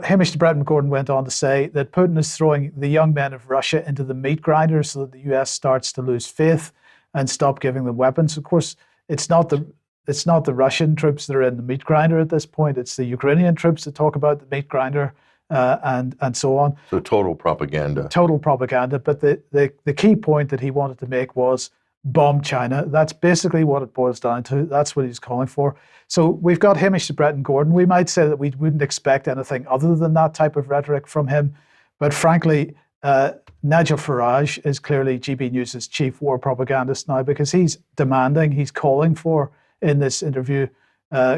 Hamish de Bretton-Gordon went on to say that Putin is throwing the young men of Russia into the meat grinder so that the US starts to lose faith and stop giving them weapons. Of course, it's not the Russian troops that are in the meat grinder at this point. It's the Ukrainian troops that talk about the meat grinder and so on. So total propaganda. Total propaganda. But the key point that he wanted to make was bomb China. That's basically what it boils down to. That's what he's calling for. So we've got Hamish de Bretton-Gordon. We might say that we wouldn't expect anything other than that type of rhetoric from him. But frankly, Nigel Farage is clearly GB News' chief war propagandist now, because he's demanding, he's calling for, in this interview,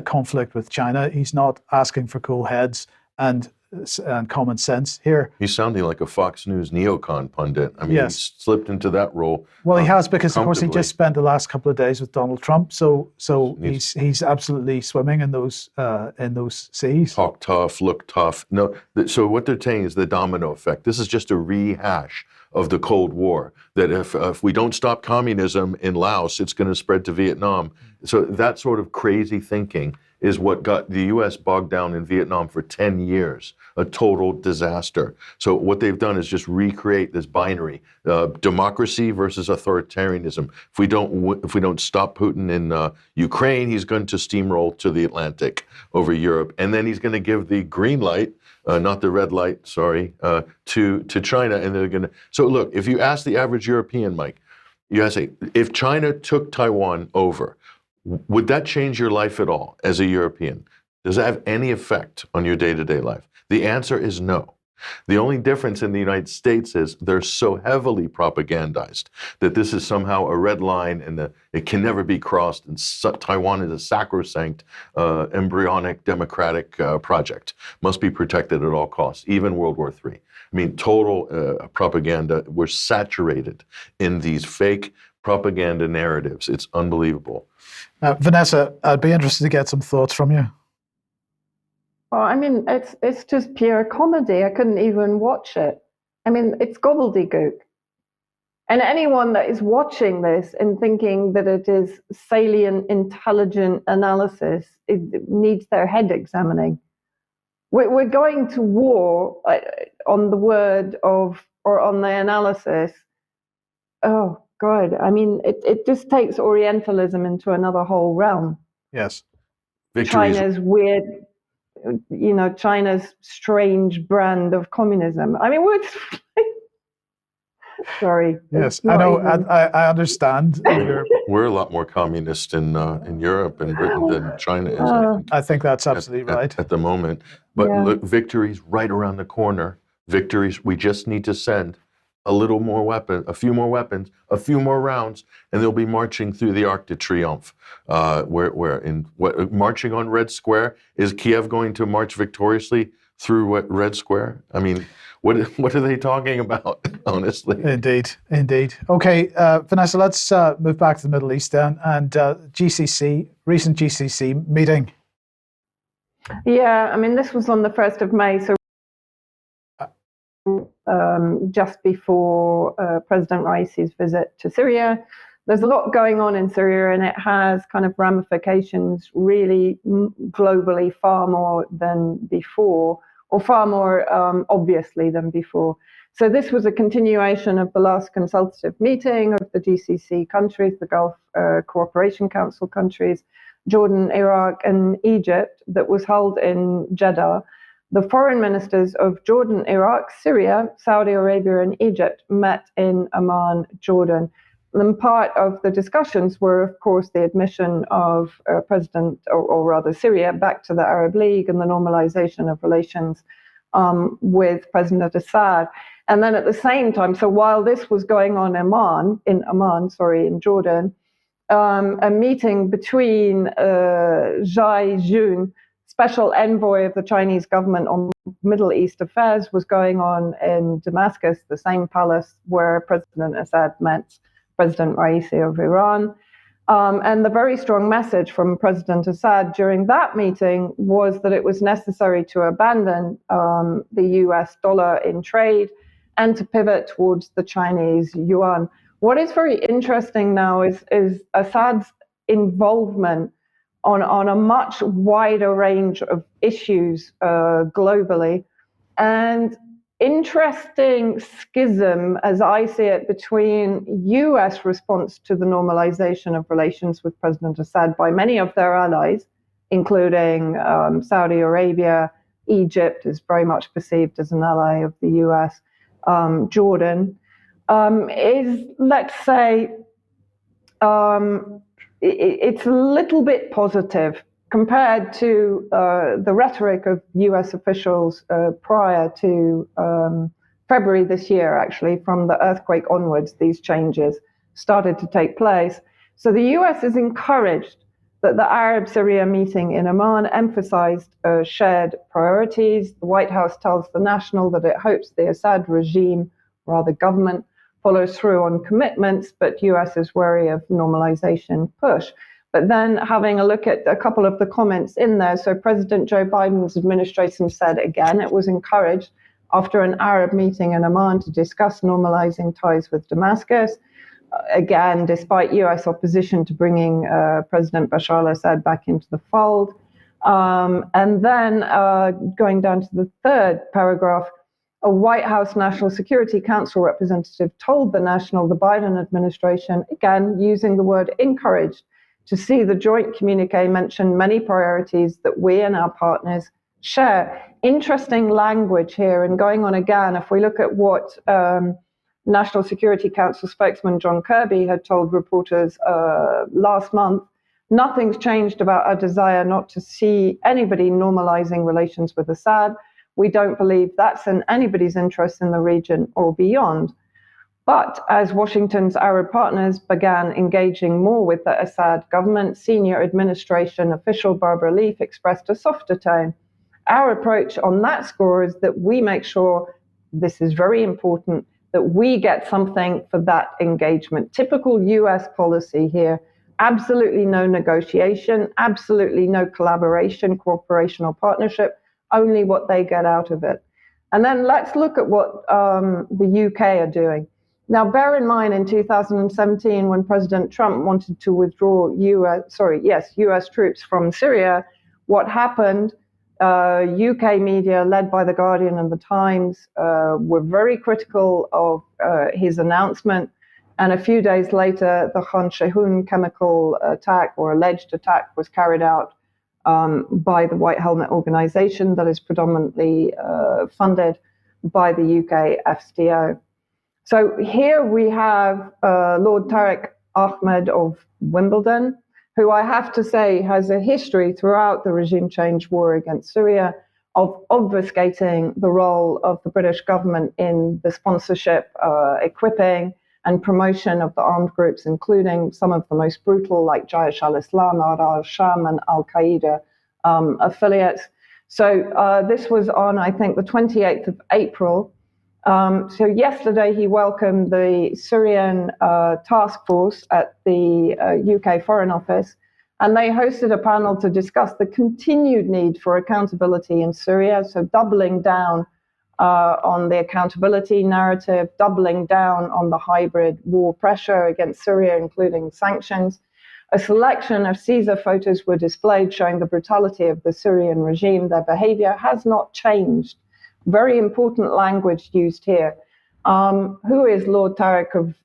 conflict with China. He's not asking for cool heads and common sense here. He's sounding like a Fox News neocon pundit. I mean, Yes. He slipped into that role. Well, he has, because of course he comfortably. just spent the last couple of days with Donald Trump. So he's absolutely swimming in those seas. Talk tough, look tough. No, so what they're saying is the domino effect. This is just a rehash of the Cold War, that if we don't stop communism in Laos, it's going to spread to Vietnam. So that sort of crazy thinking is what got the U.S. bogged down in Vietnam for 10 years, a total disaster. So what they've done is just recreate this binary, democracy versus authoritarianism. If we don't stop Putin in Ukraine, he's going to steamroll to the Atlantic over Europe, and then he's going to give the green light, not the red light, sorry, to China, and they're going to. So look, if you ask the average European, Mike, you ask, if China took Taiwan over, would that change your life at all as a European? Does it have any effect on your day-to-day life? The answer is no. The only difference in the United States is they're so heavily propagandized that this is somehow a red line and it can never be crossed, and Taiwan is a sacrosanct, embryonic democratic project, must be protected at all costs, even World War III. I mean, total propaganda. We're saturated in these fake propaganda narratives. It's unbelievable. Vanessa, I'd be interested to get some thoughts from you. Well, I mean, it's just pure comedy. I couldn't even watch it. I mean, it's gobbledygook. And anyone that is watching this and thinking that it is salient, intelligent analysis, it needs their head examining. We're going to war on the word of, or on the analysis. Oh, God. I mean, it just takes Orientalism into another whole realm. Yes. China's weird, China's strange brand of communism. I mean, sorry. Yes, I know. I understand. We're a lot more communist in Europe and Britain than China is. I think that's absolutely right. At the moment. But look, victory's right around the corner. Victories, we just need to send a little more weapon, a few more weapons, a few more rounds, and they'll be marching through the Arc de Triomphe. Marching on Red Square? Is Kiev going to march victoriously through Red Square? I mean, what are they talking about, honestly? Indeed. Okay, Vanessa, let's move back to the Middle East then, and recent GCC meeting. Yeah, I mean, this was on the 1st of May, so just before President Raisi's visit to Syria. There's a lot going on in Syria, and it has kind of ramifications really globally far more than before, or far more obviously than before. So this was a continuation of the last consultative meeting of the GCC countries, the Gulf Cooperation Council countries, Jordan, Iraq, and Egypt, that was held in Jeddah. The foreign ministers of Jordan, Iraq, Syria, Saudi Arabia, and Egypt met in Amman, Jordan. And part of the discussions were, of course, the admission of President, or rather Syria, back to the Arab League and the normalization of relations with President Assad. And then at the same time, so while this was going on in Jordan, a meeting between Zhai Jun, special envoy of the Chinese government on Middle East affairs, was going on in Damascus, the same palace where President Assad met President Raisi of Iran. And the very strong message from President Assad during that meeting was that it was necessary to abandon the US dollar in trade and to pivot towards the Chinese yuan. What is very interesting now is Assad's involvement on a much wider range of issues globally. And interesting schism, as I see it, between US response to the normalization of relations with President Assad by many of their allies, including Saudi Arabia. Egypt is very much perceived as an ally of the US. Jordan is, let's say, it's a little bit positive compared to the rhetoric of US officials prior to February this year. Actually, from the earthquake onwards, these changes started to take place. So the US is encouraged that the Arab-Syria meeting in Amman emphasized shared priorities. The White House tells The National that it hopes the Assad regime, rather government, follows through on commitments, but US is wary of normalization push. But then having a look at a couple of the comments in there, so President Joe Biden's administration said again it was encouraged after an Arab meeting in Amman to discuss normalizing ties with Damascus. Again, despite US opposition to bringing President Bashar al-Assad back into the fold. And then going down to the third paragraph, a White House National Security Council representative told The National the Biden administration, again, using the word encouraged, to see the joint communique mention many priorities that we and our partners share. Interesting language here, and going on again, if we look at what National Security Council spokesman John Kirby had told reporters last month, nothing's changed about our desire not to see anybody normalizing relations with Assad. We don't believe that's in anybody's interest in the region or beyond. But as Washington's Arab partners began engaging more with the Assad government, senior administration official Barbara Leaf expressed a softer tone. Our approach on that score is that we make sure, this is very important, that we get something for that engagement. Typical US policy here, absolutely no negotiation, absolutely no collaboration, cooperation, or partnership, only what they get out of it. And then let's look at what the UK are doing. Now, bear in mind in 2017, when President Trump wanted to withdraw US troops from Syria, what happened? UK media, led by The Guardian and The Times, were very critical of his announcement. And a few days later, the Khan Sheikhoun chemical attack, or alleged attack, was carried out by the White Helmet organization that is predominantly funded by the UK FCO. So here we have Lord Tariq Ahmed of Wimbledon, who I have to say has a history throughout the regime change war against Syria of obfuscating the role of the British government in the sponsorship, equipping, and promotion of the armed groups, including some of the most brutal, like Jaish al-Islam, al-Sham, and al-Qaeda affiliates. So this was on, I think, the 28th of April. So yesterday he welcomed the Syrian task force at the UK Foreign Office, and they hosted a panel to discuss the continued need for accountability in Syria, so doubling down on the accountability narrative, doubling down on the hybrid war pressure against Syria, including sanctions. A selection of Caesar photos were displayed showing the brutality of the Syrian regime. Their behavior has not changed. Very important language used here. Who is Lord Tariq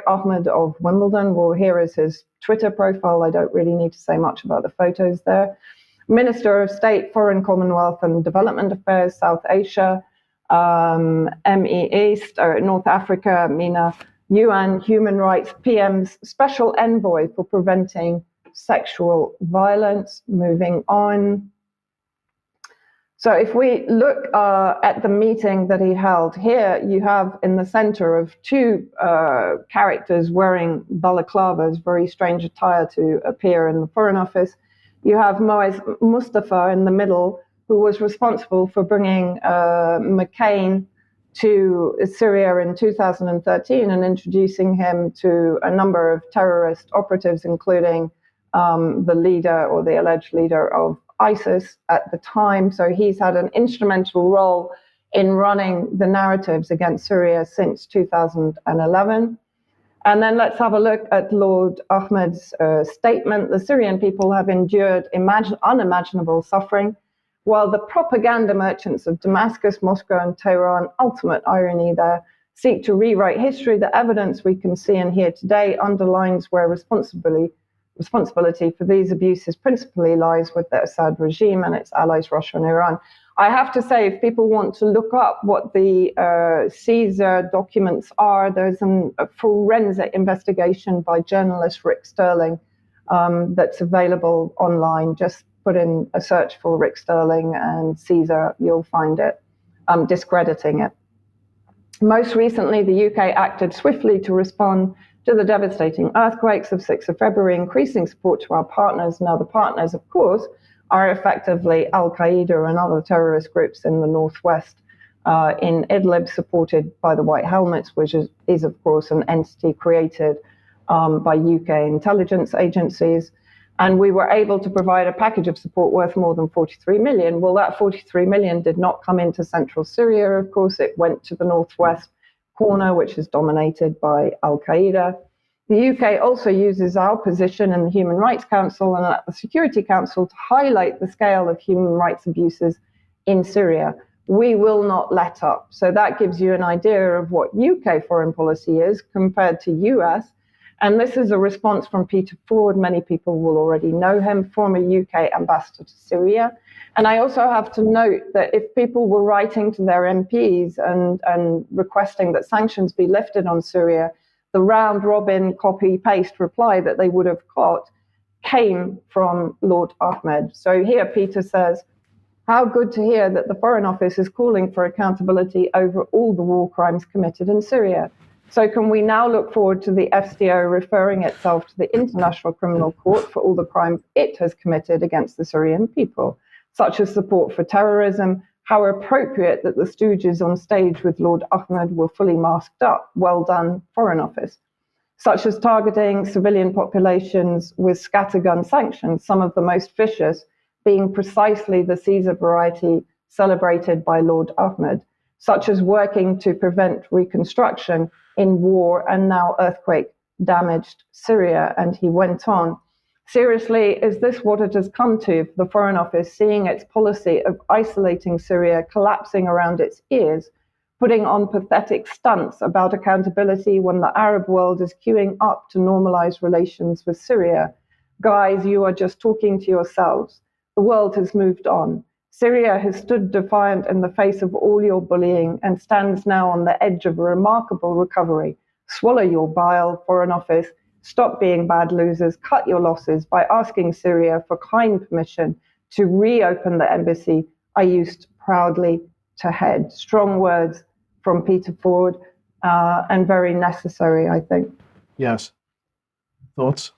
Ahmed of Wimbledon? Well, here is his Twitter profile. I don't really need to say much about the photos there. Minister of State, Foreign, Commonwealth and Development Affairs, South Asia, ME East, North Africa, MENA, UN, Human Rights, PM's Special Envoy for Preventing Sexual Violence. Moving on. So if we look at the meeting that he held here, you have in the center of two characters wearing balaclavas, very strange attire to appear in the Foreign Office. You have Moaz Mustafa in the middle, who was responsible for bringing McCain to Syria in 2013 and introducing him to a number of terrorist operatives, including the leader or the alleged leader of ISIS at the time. So he's had an instrumental role in running the narratives against Syria since 2011. And then let's have a look at Lord Ahmed's statement. The Syrian people have endured unimaginable suffering, while the propaganda merchants of Damascus, Moscow, and Tehran, ultimate irony there, seek to rewrite history. The evidence we can see and hear today underlines where responsibility for these abuses principally lies with the Assad regime and its allies, Russia and Iran. I have to say, if people want to look up what the Caesar documents are, there's a forensic investigation by journalist Rick Sterling that's available online. Just put in a search for Rick Sterling and Caesar, you'll find it, discrediting it. Most recently, the UK acted swiftly to respond to the devastating earthquakes of 6th of February, increasing support to our partners. Now, the partners, of course, are effectively Al-Qaeda and other terrorist groups in the northwest in Idlib, supported by the White Helmets, which is of course, an entity created by UK intelligence agencies. And we were able to provide a package of support worth more than 43 million. Well, that 43 million did not come into central Syria, of course. It went to the northwest corner, which is dominated by Al-Qaeda. The UK also uses our position in the Human Rights Council and at the Security Council to highlight the scale of human rights abuses in Syria. We will not let up. So that gives you an idea of what UK foreign policy is compared to US. And this is a response from Peter Ford. Many people will already know him, former UK ambassador to Syria. And I also have to note that if people were writing to their MPs and requesting that sanctions be lifted on Syria, the round-robin copy-paste reply that they would have got came from Lord Ahmed. So here Peter says, how good to hear that the Foreign Office is calling for accountability over all the war crimes committed in Syria. So can we now look forward to the FCO referring itself to the International Criminal Court for all the crimes it has committed against the Syrian people, such as support for terrorism? How appropriate that the stooges on stage with Lord Ahmed were fully masked up. Well done, Foreign Office. Such as targeting civilian populations with scattergun sanctions, some of the most vicious being precisely the Caesar variety celebrated by Lord Ahmed, such as working to prevent reconstruction in war and now earthquake-damaged Syria. And he went on, seriously, is this what it has come to for the Foreign Office, seeing its policy of isolating Syria collapsing around its ears, putting on pathetic stunts about accountability when the Arab world is queuing up to normalize relations with Syria? Guys, you are just talking to yourselves. The world has moved on. Syria has stood defiant in the face of all your bullying and stands now on the edge of a remarkable recovery. Swallow your bile, Foreign Office. Stop being bad losers. Cut your losses by asking Syria for kind permission to reopen the embassy I used proudly to head. Strong words from Peter Ford and very necessary, I think. Yes. Thoughts?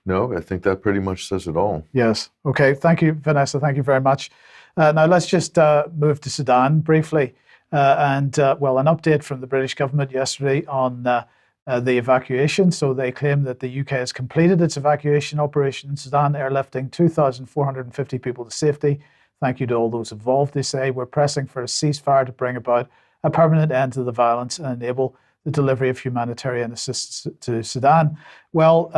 No, I think that pretty much says it all. Yes. Okay. Thank you, Vanessa. Thank you very much. Now let's just move to Sudan briefly. An update from the British government yesterday on the evacuation. So they claim that the UK has completed its evacuation operation in Sudan, airlifting 2,450 people to safety. Thank you to all those involved. They say we're pressing for a ceasefire to bring about a permanent end to the violence and enable the delivery of humanitarian assistance to Sudan. Well,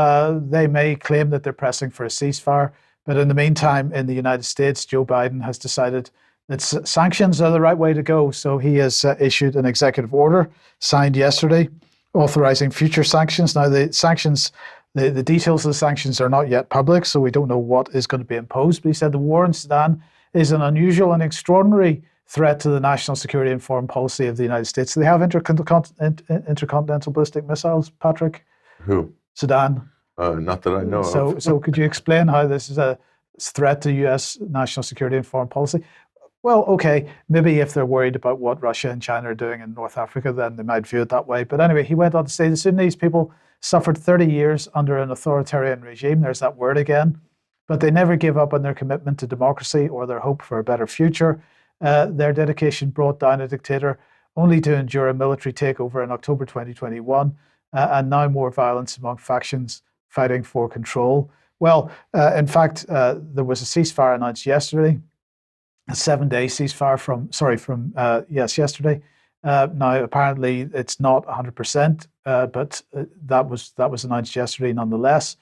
they may claim that they're pressing for a ceasefire, but in the meantime, in the United States, Joe Biden has decided that sanctions are the right way to go. So he has issued an executive order signed yesterday authorizing future sanctions. Now, the details of the sanctions are not yet public, so we don't know what is going to be imposed. But he said the war in Sudan is an unusual and extraordinary threat to the national security and foreign policy of the United States. Do they have intercontinental ballistic missiles, Patrick? Who? Sudan. Not that I know of. So could you explain how this is a threat to U.S. national security and foreign policy? Well, okay, maybe if they're worried about what Russia and China are doing in North Africa, then they might view it that way. But anyway, he went on to say the Sudanese people suffered 30 years under an authoritarian regime. There's that word again. But they never gave up on their commitment to democracy or their hope for a better future. Their dedication brought down a dictator only to endure a military takeover in October 2021, and now more violence among factions fighting for control. Well, in fact, there was a ceasefire announced yesterday, a 7-day ceasefire yesterday. Now, apparently, it's not 100%, but that was announced yesterday nonetheless.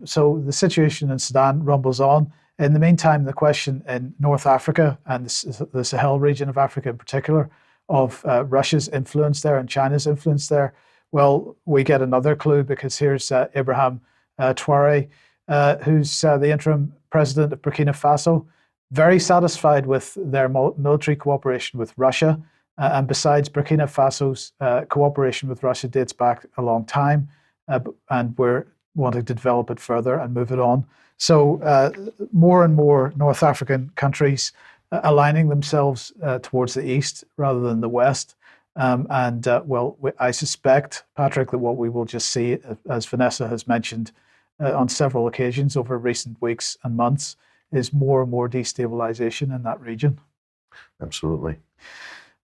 So the situation in Sudan rumbles on. In the meantime, the question in North Africa and the Sahel region of Africa in particular, of Russia's influence there and China's influence there, well, we get another clue because here's Ibrahim Traoré, who's the interim president of Burkina Faso, very satisfied with their military cooperation with Russia. And besides, Burkina Faso's cooperation with Russia dates back a long time, and we're wanting to develop it further and move it on. So more and more North African countries aligning themselves towards the east rather than the west. I suspect, Patrick, that what we will just see, as Vanessa has mentioned on several occasions over recent weeks and months, is more and more destabilization in that region. Absolutely.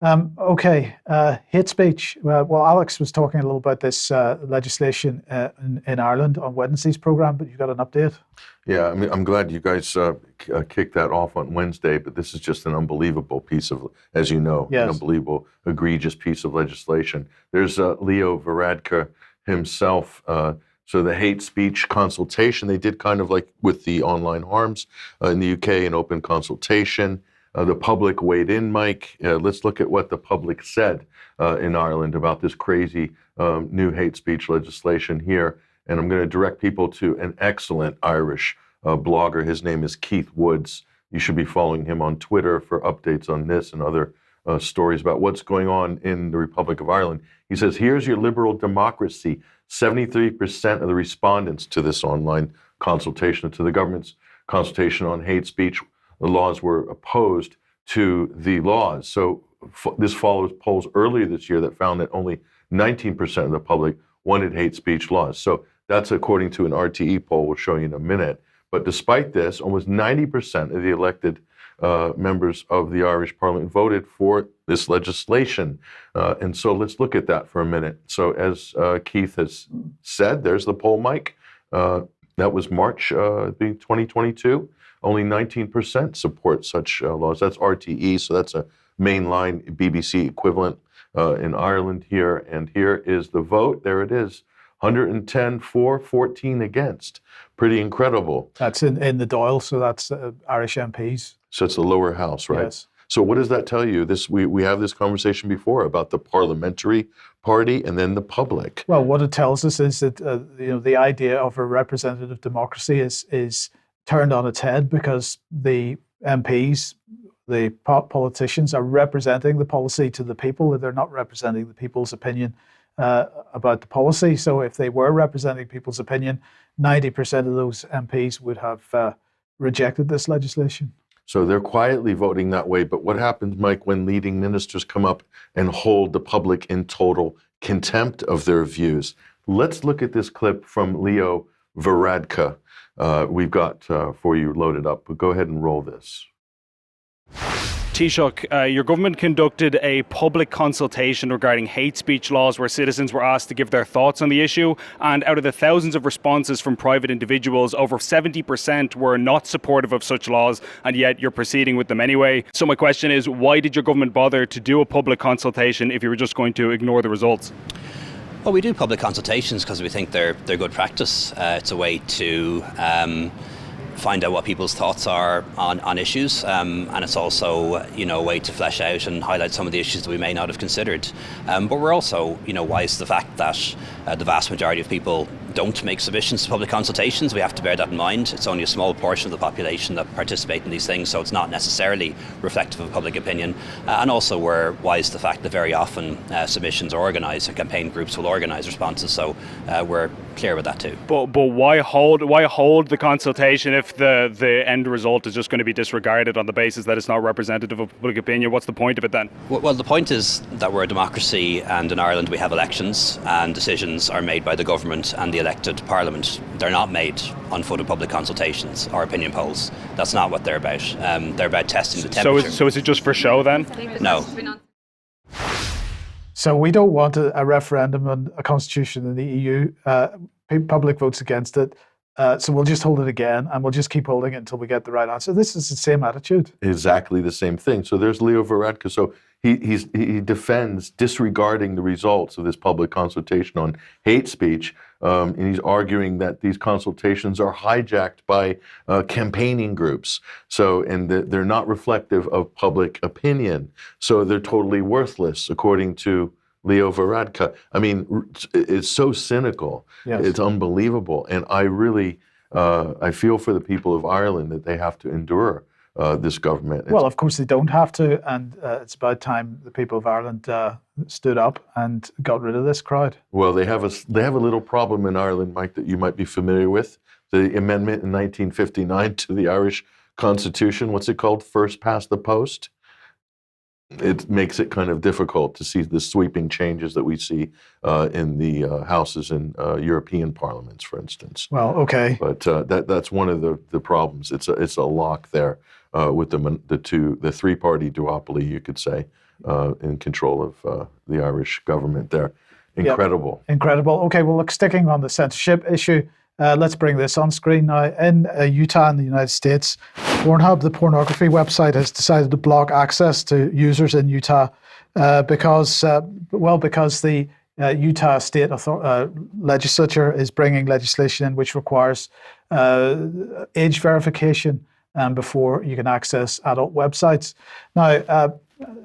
Hate speech. Well, Alex was talking a little about this legislation in Ireland on Wednesday's program, but you got an update? Yeah, I mean, I'm glad you guys kicked that off on Wednesday, but this is just an unbelievable piece of, as you know, yes, an unbelievable, egregious piece of legislation. There's Leo Varadkar himself. So the hate speech consultation, they did kind of like with the online harms in the UK, an open consultation. The public weighed in, Mike. Let's look at what the public said in Ireland about this crazy new hate speech legislation here. And I'm going to direct people to an excellent Irish blogger. His name is Keith Woods. You should be following him on Twitter for updates on this and other stories about what's going on in the Republic of Ireland. He says, here's your liberal democracy. 73% of the respondents to this online consultation, to the government's consultation on hate speech, the laws were opposed to the laws. So this follows polls earlier this year that found that only 19% of the public wanted hate speech laws. So that's according to an RTE poll we'll show you in a minute. But despite this, almost 90% of the elected members of the Irish Parliament voted for this legislation. And so let's look at that for a minute. So as Keith has said, there's the poll, Mike. That was March 2022. Only 19% support such laws. That's RTE, so that's a mainline BBC equivalent in Ireland here. And here is the vote. There it is. 110 for, 14 against. Pretty incredible. That's in the Dáil, so that's Irish MPs. So it's the lower house, right? Yes. So what does that tell you? We have this conversation before about the parliamentary party and then the public. Well, what it tells us is that the idea of a representative democracy is turned on its head because the MPs, the politicians, are representing the policy to the people. They're not representing the people's opinion about the policy. So if they were representing people's opinion, 90% of those MPs would have rejected this legislation. So they're quietly voting that way. But what happens, Mike, when leading ministers come up and hold the public in total contempt of their views? Let's look at this clip from Leo Varadkar. We've got for you loaded up, but go ahead and roll this. Taoiseach, your government conducted a public consultation regarding hate speech laws where citizens were asked to give their thoughts on the issue, and out of the thousands of responses from private individuals, over 70% were not supportive of such laws, and yet you're proceeding with them anyway. So my question is, why did your government bother to do a public consultation if you were just going to ignore the results? Well, we do public consultations because we think they're good practice. It's a way to find out what people's thoughts are on issues, and it's also a way to flesh out and highlight some of the issues that we may not have considered. But we're also wise to the fact that the vast majority of people don't make submissions to public consultations. We have to bear that in mind. It's only a small portion of the population that participate in these things, so it's not necessarily reflective of public opinion. And also we're wise to the fact that very often submissions are organised, and campaign groups will organise responses, so we're clear with that too. But why hold the consultation if the end result is just going to be disregarded on the basis that it's not representative of public opinion? What's the point of it then? Well, the point is that we're a democracy, and in Ireland we have elections, and decisions are made by the government and the elected parliament. They're not made on foot of public consultations or opinion polls. That's not what they're about. They're about testing the temperature. So is it just for show then? No. So we don't want a referendum on a constitution in the EU. Public votes against it. So we'll just hold it again, and we'll just keep holding it until we get the right answer. This is the same attitude. Exactly the same thing. So there's Leo Varadkar. So he defends disregarding the results of this public consultation on hate speech, and he's arguing that these consultations are hijacked by campaigning groups. So, and they're not reflective of public opinion. So they're totally worthless, according to Leo Varadkar. I mean, it's so cynical. Yes. It's unbelievable. And I really, I feel for the people of Ireland that they have to endure this government. Well, of course they don't have to, and it's about time the people of Ireland stood up and got rid of this crowd. Well, they have a little problem in Ireland, Mike, that you might be familiar with. The amendment in 1959 to the Irish Constitution, what's it called? First past the post. It makes it kind of difficult to see the sweeping changes that we see in the houses in European parliaments, for instance. Well, okay. But that's one of the problems. It's a lock there with the three-party duopoly, you could say, in control of the Irish government there. Incredible. Yep. Incredible. Okay, well, look, sticking on the censorship issue, let's bring this on screen now. In Utah in the United States, Pornhub, the pornography website, has decided to block access to users in Utah because the Utah state legislature is bringing legislation in which requires age verification before you can access adult websites. Now,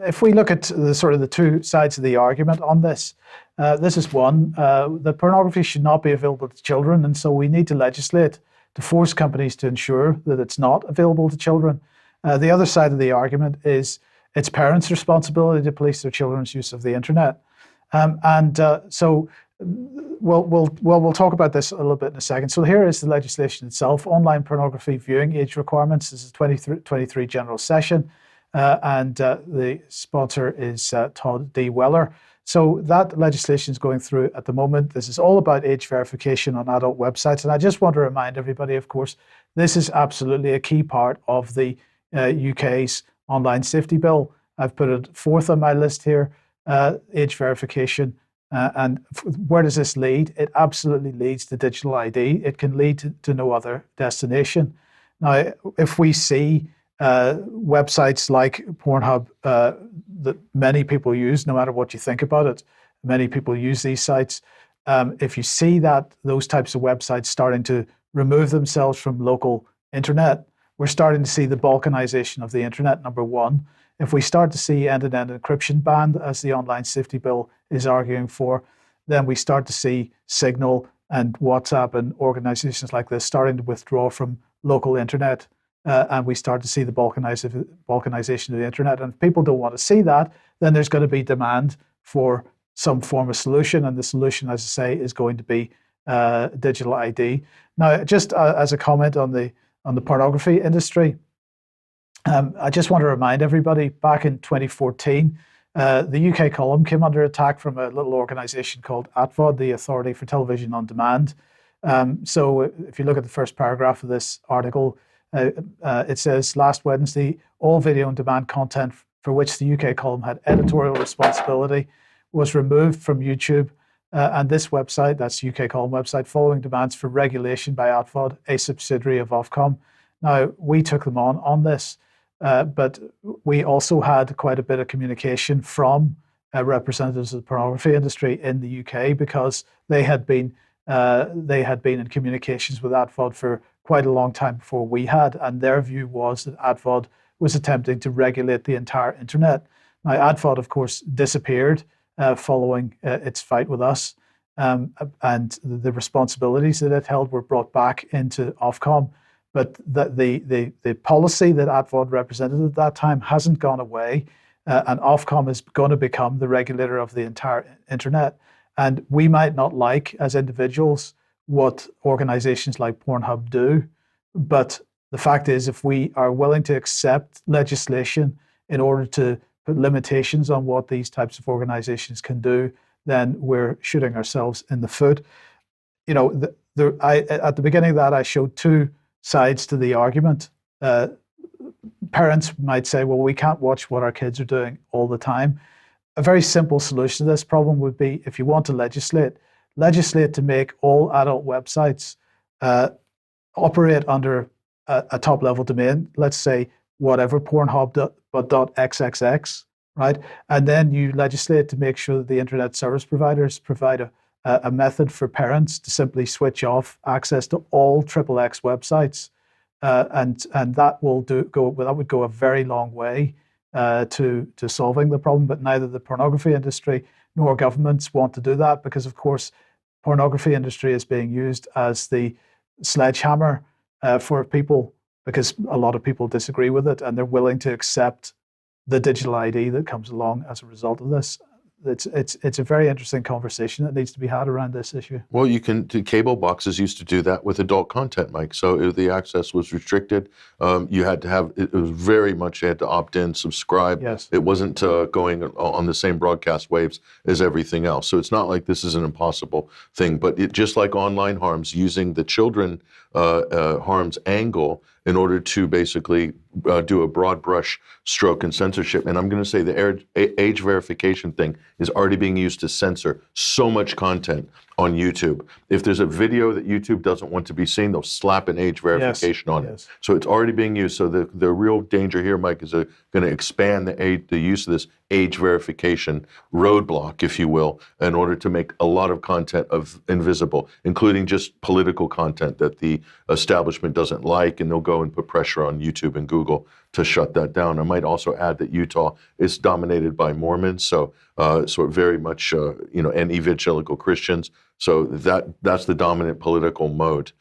if we look at the two sides of the argument on this, this is one, that pornography should not be available to children, and so we need to legislate to force companies to ensure that it's not available to children. The other side of the argument is it's parents' responsibility to police their children's use of the internet. So we'll talk about this a little bit in a second. So here is the legislation itself: online pornography viewing age requirements. This is 23 general session, and the sponsor is Todd D. Weller. So that legislation is going through at the moment. This is all about age verification on adult websites. And I just want to remind everybody, of course, this is absolutely a key part of the UK's online safety bill. I've put it fourth on my list here, age verification. And where does this lead? It absolutely leads to digital ID. It can lead to no other destination. Now, if we see websites like Pornhub that many people use, no matter what you think about it, many people use these sites. If you see that those types of websites starting to remove themselves from local internet, we're starting to see the balkanization of the internet, number one. If we start to see end-to-end encryption banned, as the online safety bill is arguing for, then we start to see Signal and WhatsApp and organizations like this starting to withdraw from local internet. And we start to see the balkanization of the internet. And if people don't want to see that, then there's going to be demand for some form of solution. And the solution, as I say, is going to be digital ID. Now, just as a comment on the pornography industry, I just want to remind everybody, back in 2014, the UK column came under attack from a little organization called ATVOD, the Authority for Television on Demand. So if you look at the first paragraph of this article, it says, last Wednesday, all video on demand content for which the UK column had editorial responsibility was removed from YouTube and this website, that's UK column website, following demands for regulation by ATVOD, a subsidiary of Ofcom. Now, we took them on this, but we also had quite a bit of communication from representatives of the pornography industry in the UK, because they had been in communications with ATVOD for quite a long time before we had, and their view was that ATVOD was attempting to regulate the entire internet. Now, ATVOD, of course, disappeared following its fight with us, and the responsibilities that it held were brought back into Ofcom. But the policy that ATVOD represented at that time hasn't gone away, and Ofcom is going to become the regulator of the entire internet. And we might not like, as individuals, what organizations like Pornhub do, but the fact is, if we are willing to accept legislation in order to put limitations on what these types of organizations can do, then we're shooting ourselves in the foot. You know, at the beginning of that, I showed two sides to the argument. Parents might say, well, we can't watch what our kids are doing all the time. A very simple solution to this problem would be, if you want to legislate to make all adult websites operate under a top-level domain, let's say whatever, Pornhub.xxx, right? And then you legislate to make sure that the internet service providers provide a method for parents to simply switch off access to all XXX websites, and that would go a very long way to solving the problem. But neither the pornography industry nor governments want to do that, because of course pornography industry is being used as the sledgehammer for people, because a lot of people disagree with it and they're willing to accept the digital ID that comes along as a result of this. It's a very interesting conversation that needs to be had around this issue. Well, you can do cable boxes used to do that with adult content, Mike. So if the access was restricted, you had to have, it was very much, you had to opt in, subscribe. Yes. It wasn't going on the same broadcast waves as everything else. So it's not like this is an impossible thing, but just like online harms, using the children harms angle in order to basically do a broad brush stroke and censorship. And I'm going to say the age verification thing is already being used to censor so much content on YouTube. If there's a video that YouTube doesn't want to be seen, they'll slap an age verification on it. So it's already being used. So the real danger here, Mike, is going to expand the use of this age verification roadblock, if you will, in order to make a lot of content invisible, including just political content that the establishment doesn't like, and they'll go and put pressure on YouTube and Google to shut that down. I might also add that Utah is dominated by Mormons, so very much and evangelical Christians. So that's the dominant political mode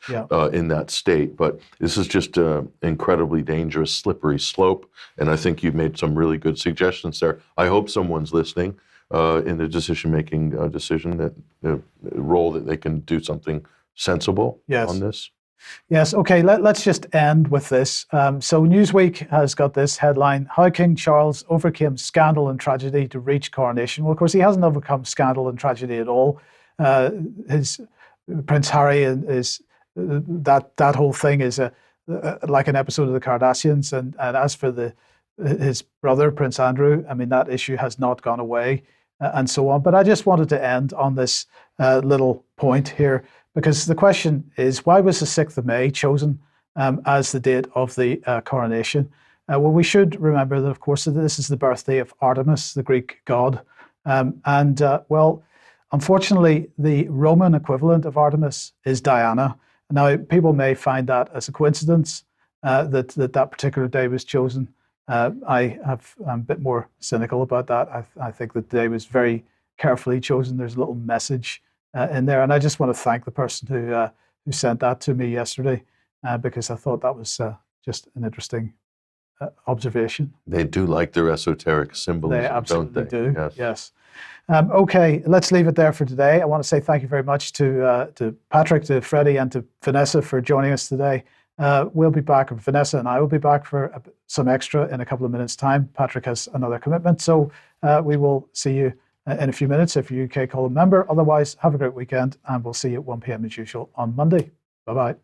in that state. But this is just an incredibly dangerous, slippery slope. And I think you've made some really good suggestions there. I hope someone's listening in the decision-making role that they can do something sensible on this. Yes, okay, let's just end with this. So Newsweek has got this headline: how King Charles overcame scandal and tragedy to reach coronation. Well, of course, he hasn't overcome scandal and tragedy at all. His Prince Harry is that whole thing is like an episode of the Kardashians. And as for his brother, Prince Andrew, I mean, that issue has not gone away and so on. But I just wanted to end on this little point here, because the question is, why was the 6th of May chosen as the date of the coronation? Well, we should remember that, of course, that this is the birthday of Artemis, the Greek god. Unfortunately, the Roman equivalent of Artemis is Diana. Now, people may find that as a coincidence that particular day was chosen. I'm a bit more cynical about that. I think that the day was very carefully chosen. There's a little message in there, and I just want to thank the person who sent that to me yesterday, because I thought that was just an interesting observation. They do like their esoteric symbolism, they absolutely don't they? Do. Yes. Okay, let's leave it there for today. I want to say thank you very much to Patrick, to Freddy, and to Vanessa for joining us today. We'll be back, Vanessa and I will be back for some extra in a couple of minutes' time. Patrick has another commitment, so we will see you in a few minutes if you're a UK Column member. Otherwise, have a great weekend, and we'll see you at 1 p.m. as usual on Monday. Bye-bye.